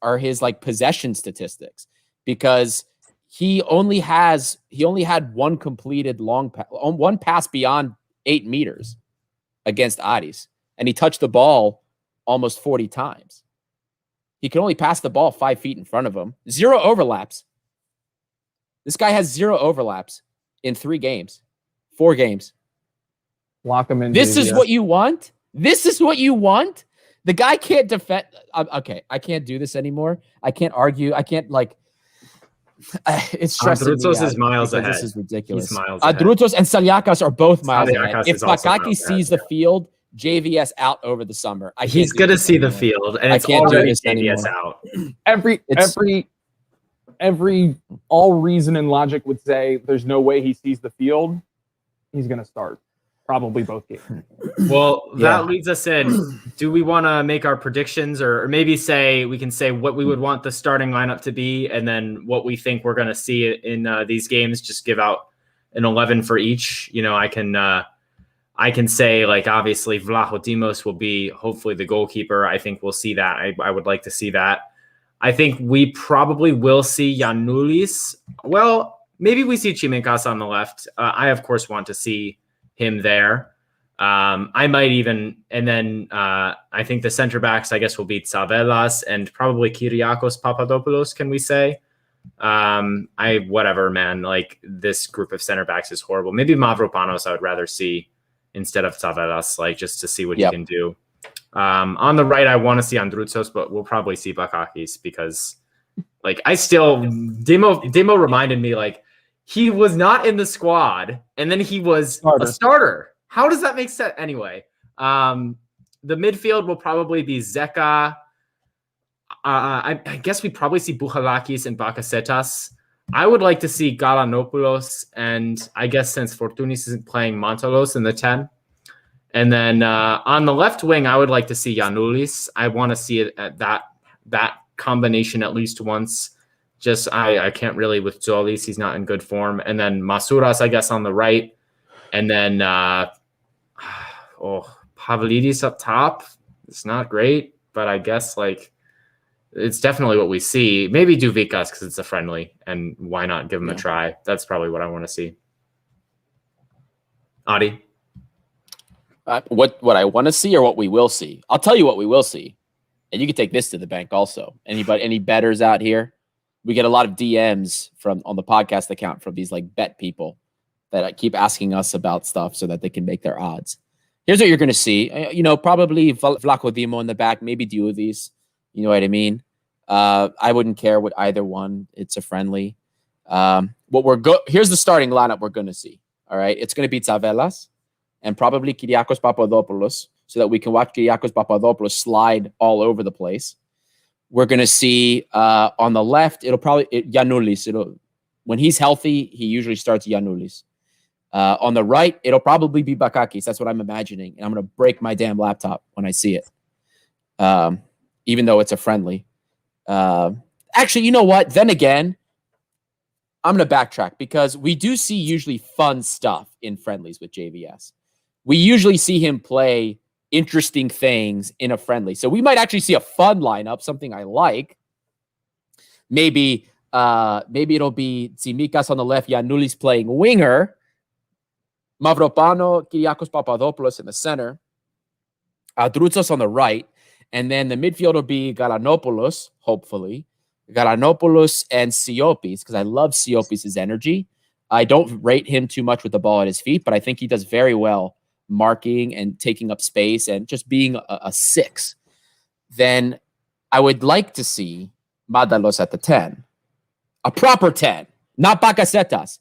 are his like possession statistics, because he only had one completed one pass beyond 8 meters against Addis, and he touched the ball almost 40 times. He can only pass the ball 5 feet in front of him. 0 overlaps. This guy has 0 overlaps in 4 games. Lock him in. This is what you want? This is what you want? The guy can't defend. Okay, I can't do this anymore. I can't argue. I can't like. It's stressing me Andrutsos out is miles ahead. This is ridiculous. He's miles ahead. Andrutsos and Saliakas are both miles ahead. Saliakas If is also Bakaki miles sees ahead, the field, JVS out over the summer. He's going to see the field, and it's already JVS out. Every all reason and logic would say there's no way he sees the field. He's going to start probably both games. Well, that leads us in. Do we want to make our predictions, or maybe we can say what we would want the starting lineup to be, and then what we think we're going to see in these games? Just give out an 11 for each. You know, I can say, like, obviously Vlachodimos will be hopefully the goalkeeper. I think we'll see that. I would like to see that. I think we probably will see Giannoulis. Well, maybe we see Chimenkas on the left. I, of course, want to see him there. I might even, and then I think the center backs, I guess, will be Tsavelas and probably Kyriakos Papadopoulos, can we say? Whatever, man. Like, this group of center backs is horrible. Maybe Mavropanos I would rather see instead of Tsavelas, like, just to see what he can do. On the right, I want to see Andrutsos, but we'll probably see Bakakis because, like, Demo reminded me, like, he was not in the squad, and then he was a starter. How does that make sense? Anyway, the midfield will probably be Zeka. I guess we probably see Bouchalakis and Bakasetas. I would like to see Galanopoulos, and I guess since Fortunis isn't playing, Montalos in the 10. And then on the left wing, I would like to see Giannoulis. I want to see it at that combination at least once. Just I can't really with Zolis. He's not in good form. And then Masuras, I guess, on the right. And then Pavlidis up top. It's not great, but I guess, like, it's definitely what we see. Maybe Duvikas because it's a friendly, and why not give him a try? That's probably what I want to see. Adi? What I want to see or what we will see? I'll tell you what we will see. And you can take this to the bank also. Any bettors out here? We get a lot of DMs on the podcast account from these like bet people that keep asking us about stuff so that they can make their odds. Here's what you're going to see. Probably Vlachodimo in the back, maybe Diudis. You know what I mean? I wouldn't care with either one. It's a friendly. Here's the starting lineup we're going to see. All right. It's going to be Tsavelas and probably Kyriakos Papadopoulos so that we can watch Kyriakos Papadopoulos slide all over the place. We're going to see on the left, it'll probably Giannoulis. When he's healthy, he usually starts Giannoulis. On the right, it'll probably be Bakakis. That's what I'm imagining. And I'm going to break my damn laptop when I see it. Even though it's a friendly. Actually, you know what? Then again, I'm going to backtrack because we do see usually fun stuff in friendlies with JVS. We usually see him play interesting things in a friendly. So we might actually see a fun lineup, something I like. Maybe it'll be Tsimikas on the left, Giannoulis playing winger, Mavropano, Kyriakos Papadopoulos in the center, Andrutsos on the right, and then the midfield will be Galanopoulos, hopefully. Galanopoulos and Siopis, because I love Siopis' energy. I don't rate him too much with the ball at his feet, but I think he does very well marking and taking up space and just being a 6. Then I would like to see Madalos at the 10. A proper 10, not Bakasetas.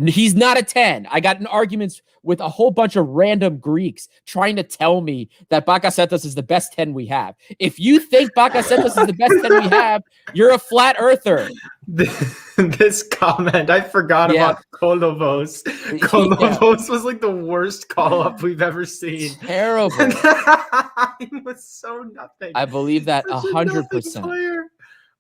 He's not a 10. I got in arguments with a whole bunch of random Greeks trying to tell me that Bakasetas is the best 10 we have. If you think Bakasetas is the best 10 we have, you're a flat earther. This comment, I forgot about Kolovos. Kolovos was like the worst call-up we've ever seen. Terrible. It was so nothing. I believe that 100%.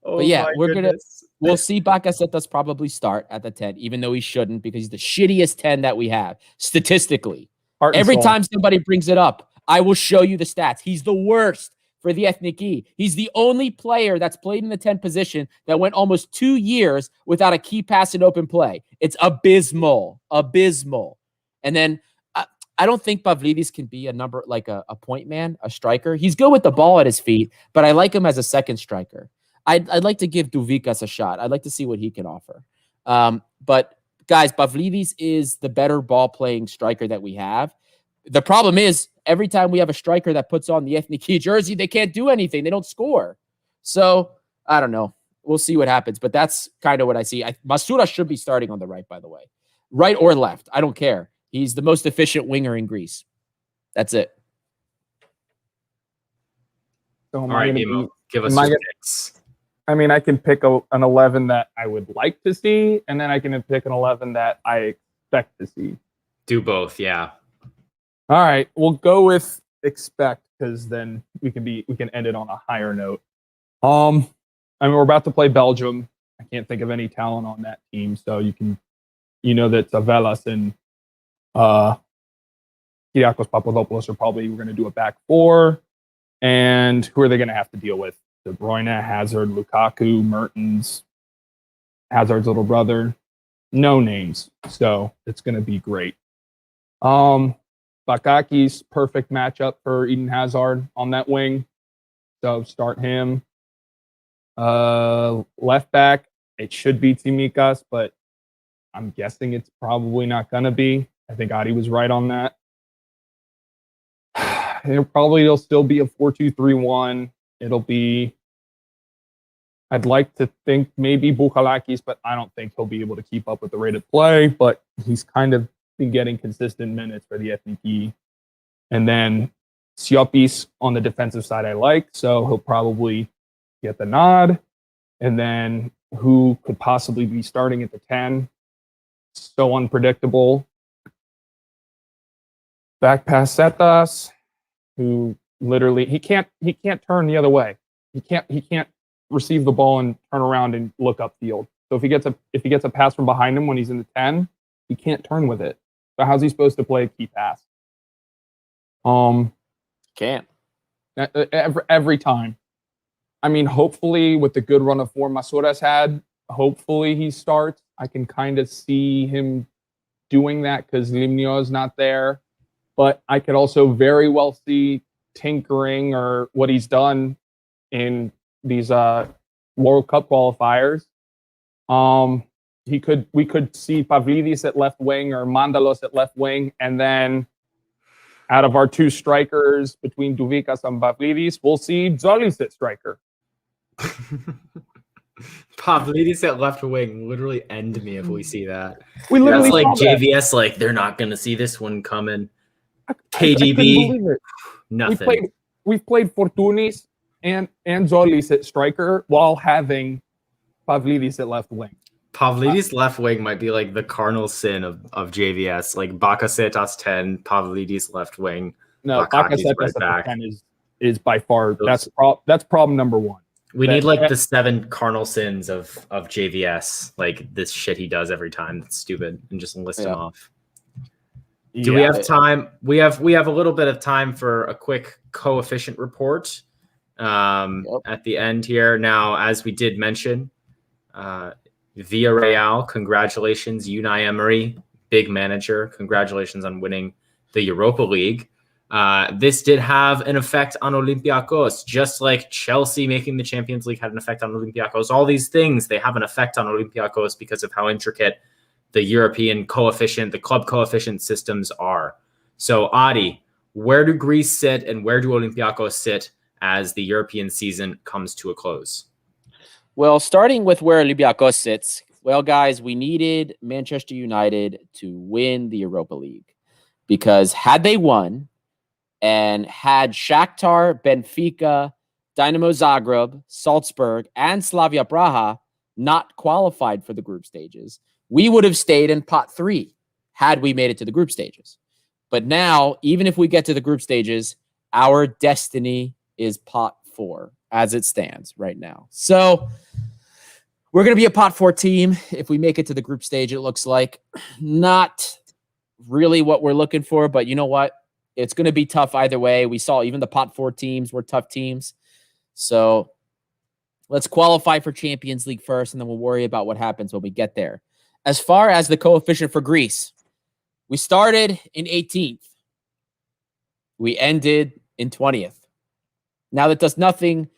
Oh, but yeah, goodness. We'll see Bakasetas probably start at the 10, even though he shouldn't, because he's the shittiest 10 that we have statistically. Every time somebody brings it up, I will show you the stats. He's the worst for the Ethniki. He's the only player that's played in the 10 position that went almost 2 years without a key pass in open play. It's abysmal. And then I don't think Pavlidis can be a number like a point man, a striker. He's good with the ball at his feet, but I like him as a second striker. I'd like to give Duvikas a shot. I'd like to see what he can offer. But guys, Pavlidis is the better ball-playing striker that we have. The problem is every time we have a striker that puts on the Ethniki jersey, they can't do anything. They don't score. So I don't know. We'll see what happens. But that's kind of what I see. Masura should be starting on the right, by the way. Right or left. I don't care. He's the most efficient winger in Greece. That's it. So all right, Nemo, give us your picks. I mean, I can pick an 11 that I would like to see, and then I can pick an 11 that I expect to see. Do both, yeah. All right, we'll go with expect, because then we can end it on a higher note. I mean, we're about to play Belgium. I can't think of any talent on that team, so you know that Savelas and Kyriakos Papadopoulos are probably going to do a back four, and who are they going to have to deal with? De Bruyne, Hazard, Lukaku, Mertens, Hazard's little brother. No names. So it's going to be great. Bakakis, perfect matchup for Eden Hazard on that wing. So start him. Left back, it should be Tsimikas, but I'm guessing it's probably not going to be. I think Adi was right on that. It'll still be a 4-2-3-1. I'd like to think maybe Bukhalakis, but I don't think he'll be able to keep up with the rate of play, but he's kind of been getting consistent minutes for the FNP. And then Siopis on the defensive side I like, so he'll probably get the nod. And then who could possibly be starting at the 10? So unpredictable. Back past Setas, who literally he can't turn the other way. He can't receive the ball and turn around and look upfield. So if he gets a pass from behind him when he's in the 10, he can't turn with it. So how's he supposed to play a key pass? Can't. Every time. I mean, hopefully with the good run of form Masura's had, hopefully he starts. I can kind of see him doing that because Limnio is not there. But I could also very well see tinkering or what he's done in these World Cup qualifiers. We could see Pavlidis at left wing or Mandalos at left wing, and then out of our two strikers between Duvikas and Pavlidis, we'll see Zolis at striker. Pavlidis at left wing literally end me if we see that. That's like JVS, like they're not going to see this one coming. KDB, nothing. We've played Fortunis and Zolis at striker while having Pavlidis at left wing. Pavlidis left wing might be like the cardinal sin of JVS. Like Bakasetas 10, Pavlidis left wing. No, Bakasetas at 10 is by far that's problem number one. We need like the 7 cardinal sins of JVS, like this shit he does every time. That's stupid, and just list them off. Do we have time? We have a little bit of time for a quick coefficient report at the end here. Now, as we did mention, Villarreal, congratulations, Unai Emery, big manager. Congratulations on winning the Europa League. This did have an effect on Olympiakos, just like Chelsea making the Champions League had an effect on Olympiakos. All these things, they have an effect on Olympiakos because of how intricate the European coefficient, the club coefficient systems are. So, Adi, where do Greece sit and where do Olympiakos sit as the European season comes to a close? Well, starting with where Olympiakos sits, Well, guys, we needed Manchester United to win the Europa League, because had they won and had Shakhtar, Benfica, Dynamo Zagreb, Salzburg, and Slavia Praha not qualified for the group stages, we would have stayed in pot 3 had we made it to the group stages. But now, even if we get to the group stages, our destiny is pot 4 as it stands right now. So we're going to be a pot 4 team if we make it to the group stage. It looks like not really what we're looking for, but you know what? It's going to be tough either way. We saw even the pot 4 teams were tough teams. So let's qualify for Champions League first, and then we'll worry about what happens when we get there. As far as the coefficient for Greece, we started in 18th. We ended in 20th. Now that does nothing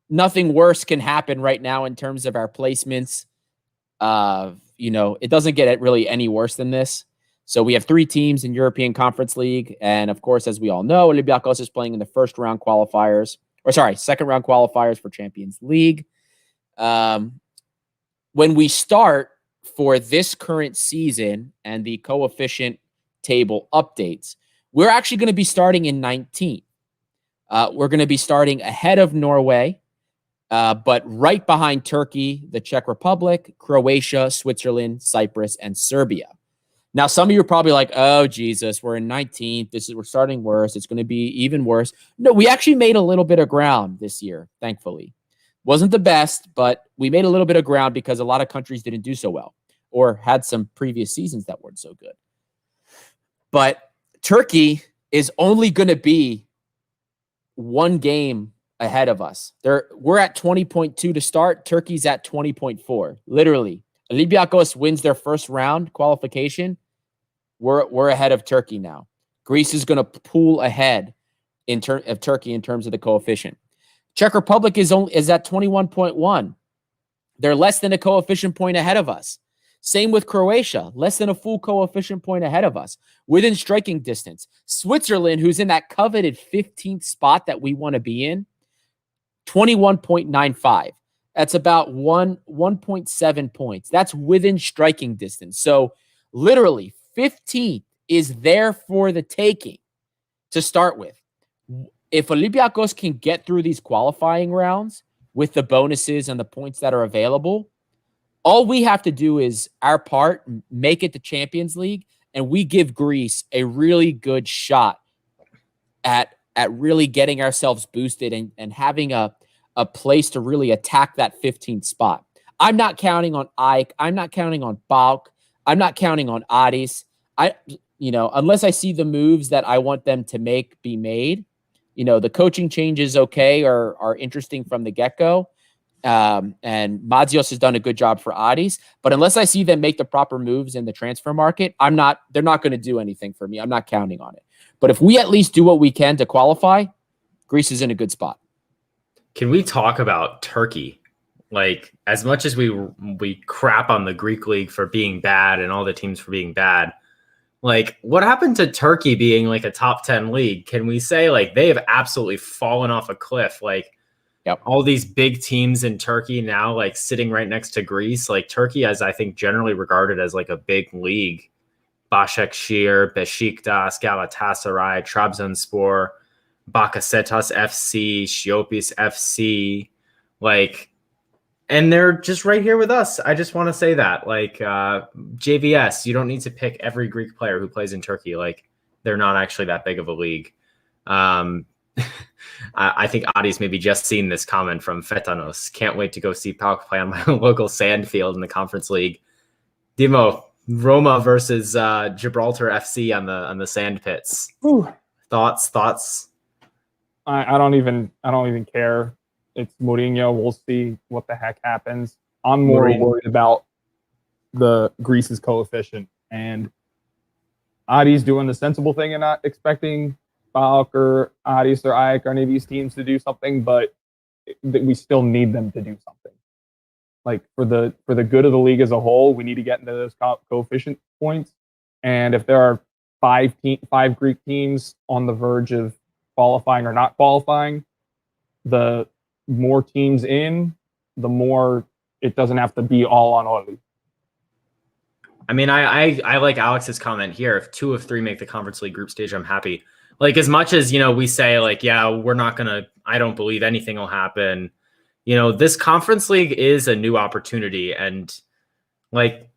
worse can happen right now in terms of our placements. It doesn't get really any worse than this. So we have 3 teams in European Conference League. And of course, as we all know, Olympiakos is playing in the second round qualifiers for Champions League. When we start for this current season and the coefficient table updates, we're actually going to be starting in 19th. We're going to be starting ahead of Norway, but right behind Turkey, the Czech Republic, Croatia, Switzerland, Cyprus, and Serbia. Now, some of you are probably like, oh, Jesus, we're in 19th. We're starting worse. It's going to be even worse. No, we actually made a little bit of ground this year, thankfully. Wasn't the best, but we made a little bit of ground because a lot of countries didn't do so well or had some previous seasons that weren't so good. But Turkey is only going to be 1 game ahead of us. We're at 20.2 to start. Turkey's at 20.4. Literally, Olympiakos wins their first round qualification. We're ahead of Turkey now. Greece is going to pull ahead of Turkey in terms of the coefficient. Czech Republic is at 21.1. They're less than a coefficient point ahead of us. Same with Croatia, less than a full coefficient point ahead of us, within striking distance. Switzerland, who's in that coveted 15th spot that we want to be in, 21.95. That's about 1.7 points. That's within striking distance. So literally 15th is there for the taking to start with. If Olympiakos can get through these qualifying rounds with the bonuses and the points that are available, all we have to do is our part, make it to Champions League, and we give Greece a really good shot at really getting ourselves boosted and having a place to really attack that 15th spot. I'm not counting on Ike. I'm not counting on Balk. I'm not counting on Adis. Unless I see the moves that I want them to be made. The coaching changes, are interesting from the get-go. And Madzios has done a good job for Adis, but unless I see them make the proper moves in the transfer market, they're not going to do anything for me. I'm not counting on it. But if we at least do what we can to qualify, Greece is in a good spot. Can we talk about Turkey? Like, as much as we crap on the Greek league for being bad and all the teams for being bad, like, what happened to Turkey being like a top 10 league? Can we say like they have absolutely fallen off a cliff? Like, yep. All these big teams in Turkey now, like sitting right next to Greece. Like, Turkey is, I think, generally regarded as like a big league. Başakşehir, Beşiktaş, Galatasaray, Trabzonspor, Bakasetas FC, Siopis FC, and they're just right here with us. I just want to say that, JVS, you don't need to pick every Greek player who plays in Turkey. Like, they're not actually that big of a league. I think Adi's maybe just seen this comment from Fetanos. Can't wait to go see PAOK play on my local sand field in the Conference League. Dimo, Roma versus Gibraltar FC on the sand pits. Ooh. Thoughts? I don't even care. It's Mourinho. We'll see what the heck happens. I'm more worried about the Greece's coefficient, and Adi's doing the sensible thing and not expecting PAOK or Adis or Ajax or any of these teams to do something, but we still need them to do something. Like, for the good of the league as a whole, we need to get into those coefficient points. And if there are five Greek teams on the verge of qualifying or not qualifying, the more teams in, the more it doesn't have to be all on Oli. I mean, I like Alex's comment here. If 2 of 3 make the Conference League group stage, I'm happy. Like, as much as, we say, like, yeah, we're not going to, I don't believe anything will happen. This Conference League is a new opportunity. And, like,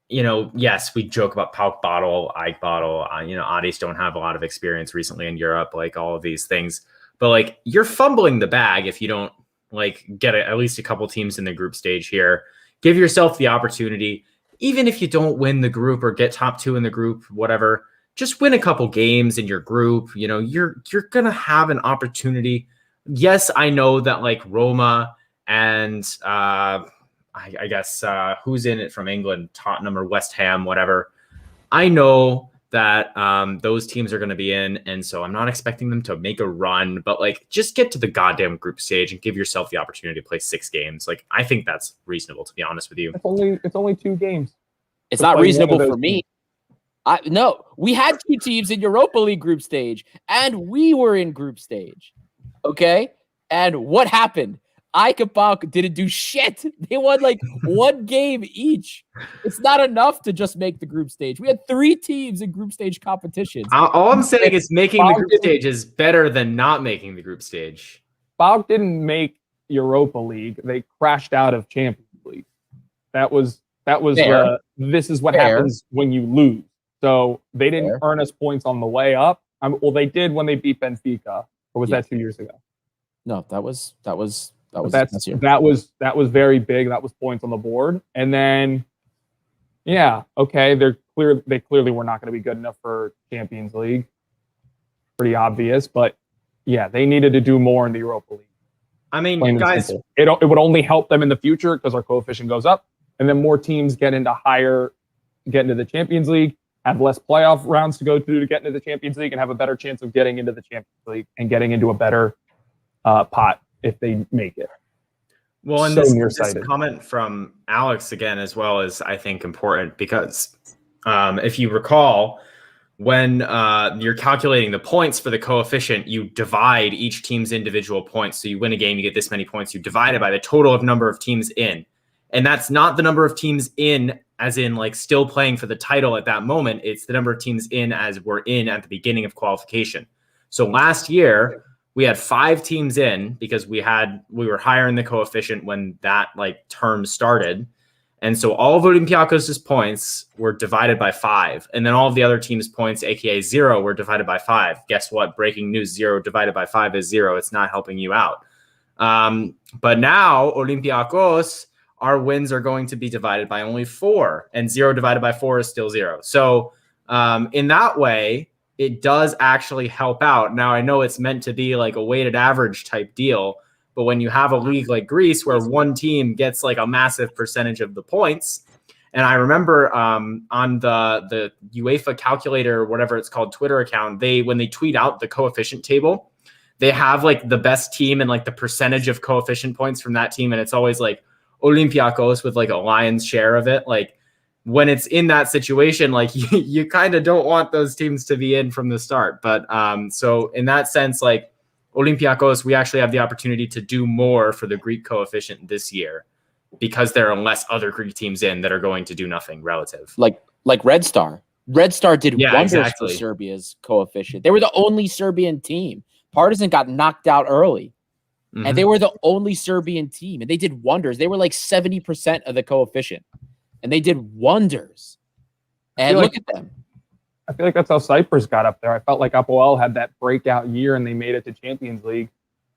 yes, we joke about Pauk Bottle, Ike Bottle. Audis don't have a lot of experience recently in Europe, like all of these things. But, like, you're fumbling the bag if you don't, like, get at least a couple teams in the group stage here. Give yourself the opportunity. Even if you don't win the group or get top 2 in the group, whatever, just win a couple games in your group. You're going to have an opportunity. Yes, I know that, like, Roma and I guess who's in it from England, Tottenham or West Ham, whatever. I know that those teams are going to be in, and so I'm not expecting them to make a run, but, like, just get to the goddamn group stage and give yourself the opportunity to play 6 games. Like, I think that's reasonable, to be honest with you. It's only 2 games. It's not reasonable for me. No, we had 2 teams in Europa League group stage, and we were in group stage. Okay, and what happened? Ike and Pauk didn't do shit. They won like 1 game each. It's not enough to just make the group stage. We had 3 teams in group stage competitions. All I'm saying is making the group stage is better than not making the group stage. Pauk didn't make Europa League. They crashed out of Champions League. That was this is what happens when you lose. So they didn't earn us points on the way up. Well, they did when they beat Benfica. Or was that 2 years ago? No, that was very big. That was points on the board. And then, yeah, okay, they clearly were not going to be good enough for Champions League. Pretty obvious, but yeah, they needed to do more in the Europa League. I mean, guys, it would only help them in the future because our coefficient goes up, and then more teams get into the Champions League, have less playoff rounds to go through to get into the Champions League, and have a better chance of getting into the Champions League and getting into a better pot if they make it. Well, and this comment from Alex again as well is, I think, important because if you recall, when you're calculating the points for the coefficient, you divide each team's individual points. So you win a game, you get this many points. You divide it by the total of number of teams in. And that's not the number of teams in as in like still playing for the title at that moment. It's the number of teams in as we're in at the beginning of qualification. So last year, we had 5 teams in because we were higher in the coefficient when that like term started. And so all of Olympiakos' points were divided by 5. And then all of the other teams' points, aka 0, were divided by 5. Guess what? Breaking news, 0 divided by 5 is 0. It's not helping you out. But now Olympiakos, our wins are going to be divided by only 4. And 0 divided by 4 is still 0. So in that way, it does actually help out. Now, I know it's meant to be like a weighted average type deal, but when you have a league like Greece where one team gets like a massive percentage of the points, and I remember on the UEFA calculator or whatever it's called Twitter account, when they tweet out the coefficient table, they have like the best team and like the percentage of coefficient points from that team, and it's always like Olympiakos with like a lion's share of it. Like, when it's in that situation, like you kind of don't want those teams to be in from the start. But so in that sense, like Olympiakos, we actually have the opportunity to do more for the Greek coefficient this year because there are less other Greek teams in that are going to do nothing relative. Like Red Star. Red Star did wonders for Serbia's coefficient. They were the only Serbian team. Partizan got knocked out early. Mm-hmm. And they were the only Serbian team. And they did wonders. They were like 70% of the coefficient. And they did wonders. And look at them. I feel like that's how Cyprus got up there. I felt like Apoel had that breakout year and they made it to Champions League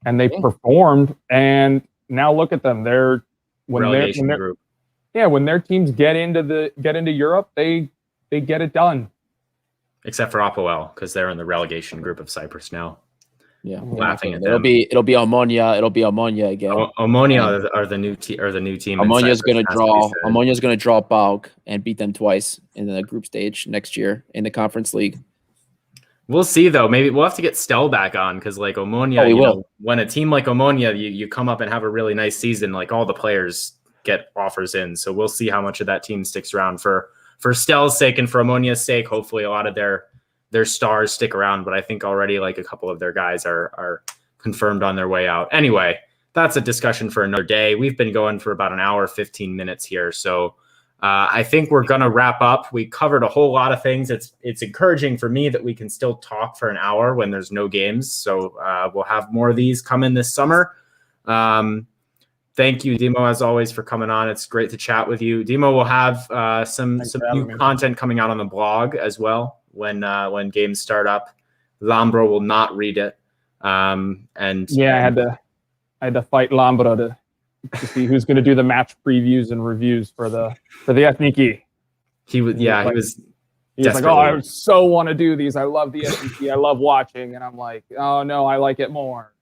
and they performed. And now look at them. When their teams get into Europe, they get it done. Except for Apoel, because they're in the relegation group of Cyprus now. Yeah, laughing at them. It'll be Omonia. It'll be Omonia again. Omonia are the new team. Omonia's going to draw Pauk and beat them twice in the group stage next year in the Conference League. We'll see though. Maybe we'll have to get Stell back on because like Omonia, when a team like Omonia, you come up and have a really nice season, like all the players get offers in. So we'll see how much of that team sticks around for Stell's sake and for Omonia's sake. Hopefully, a lot of their stars stick around, but I think already like a couple of their guys are confirmed on their way out. Anyway, that's a discussion for another day. We've been going for about an hour, 15 minutes here. So I think we're going to wrap up. We covered a whole lot of things. It's encouraging for me that we can still talk for an hour when there's no games. So we'll have more of these come in this summer. Thank you, Dimo, as always, for coming on. It's great to chat with you. Dimo will have some new content coming out on the blog as well when games start up. Lambro will not read it. I had to fight Lambro to see who's going to do the match previews and reviews for the Ethniki. He was like, oh, I so want to do these. I love the Ethniki. I love watching. And I'm like, oh no, I like it more.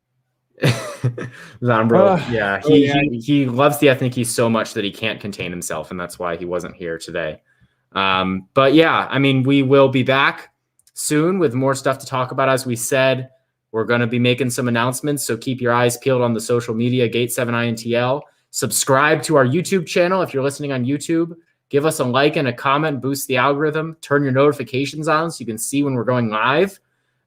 Lambro, he loves the Ethniki so much that he can't contain himself, and that's why he wasn't here today. But yeah, I mean, we will be back soon with more stuff to talk about. As we said, we're going to be making some announcements, so keep your eyes peeled on the social media, Gate7INTL. Subscribe to our YouTube channel if you're listening on YouTube. Give us a like and a comment, boost the algorithm. Turn your notifications on so you can see when we're going live.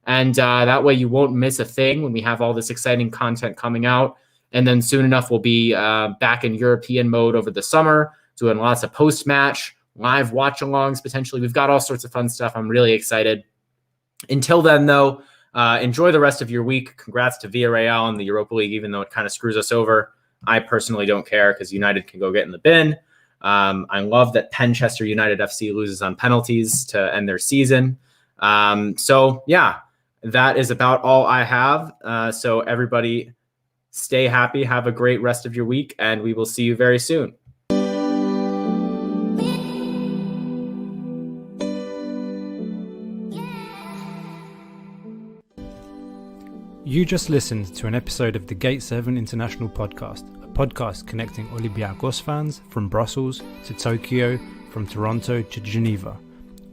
And that way you won't miss a thing when we have all this exciting content coming out. And then soon enough, we'll be back in European mode over the summer, doing lots of post-match, live watch-alongs potentially. We've got all sorts of fun stuff. I'm really excited. Until then, though, enjoy the rest of your week. Congrats to Villarreal in the Europa League, even though it kind of screws us over. I personally don't care because United can go get in the bin. I love that Manchester United FC loses on penalties to end their season. So, yeah, that is about all I have. So everybody stay happy. Have a great rest of your week, and we will see you very soon. You just listened to an episode of the Gate 7 International Podcast, a podcast connecting Olympiakos fans from Brussels to Tokyo, from Toronto to Geneva.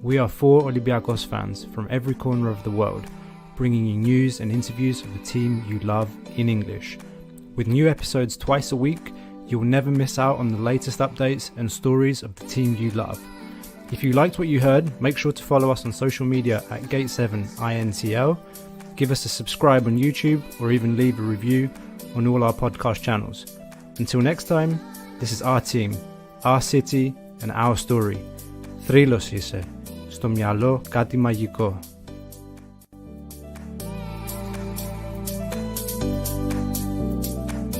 We are 4 Olympiakos fans from every corner of the world, bringing you news and interviews of the team you love in English. With new episodes twice a week, you will never miss out on the latest updates and stories of the team you love. If you liked what you heard, make sure to follow us on social media at Gate7INTL. Give us a subscribe on YouTube or even leave a review on all our podcast channels. Until next time, this is our team, our city and our story. Θρύλος είσαι. Στο μυαλό κάτι μαγικό.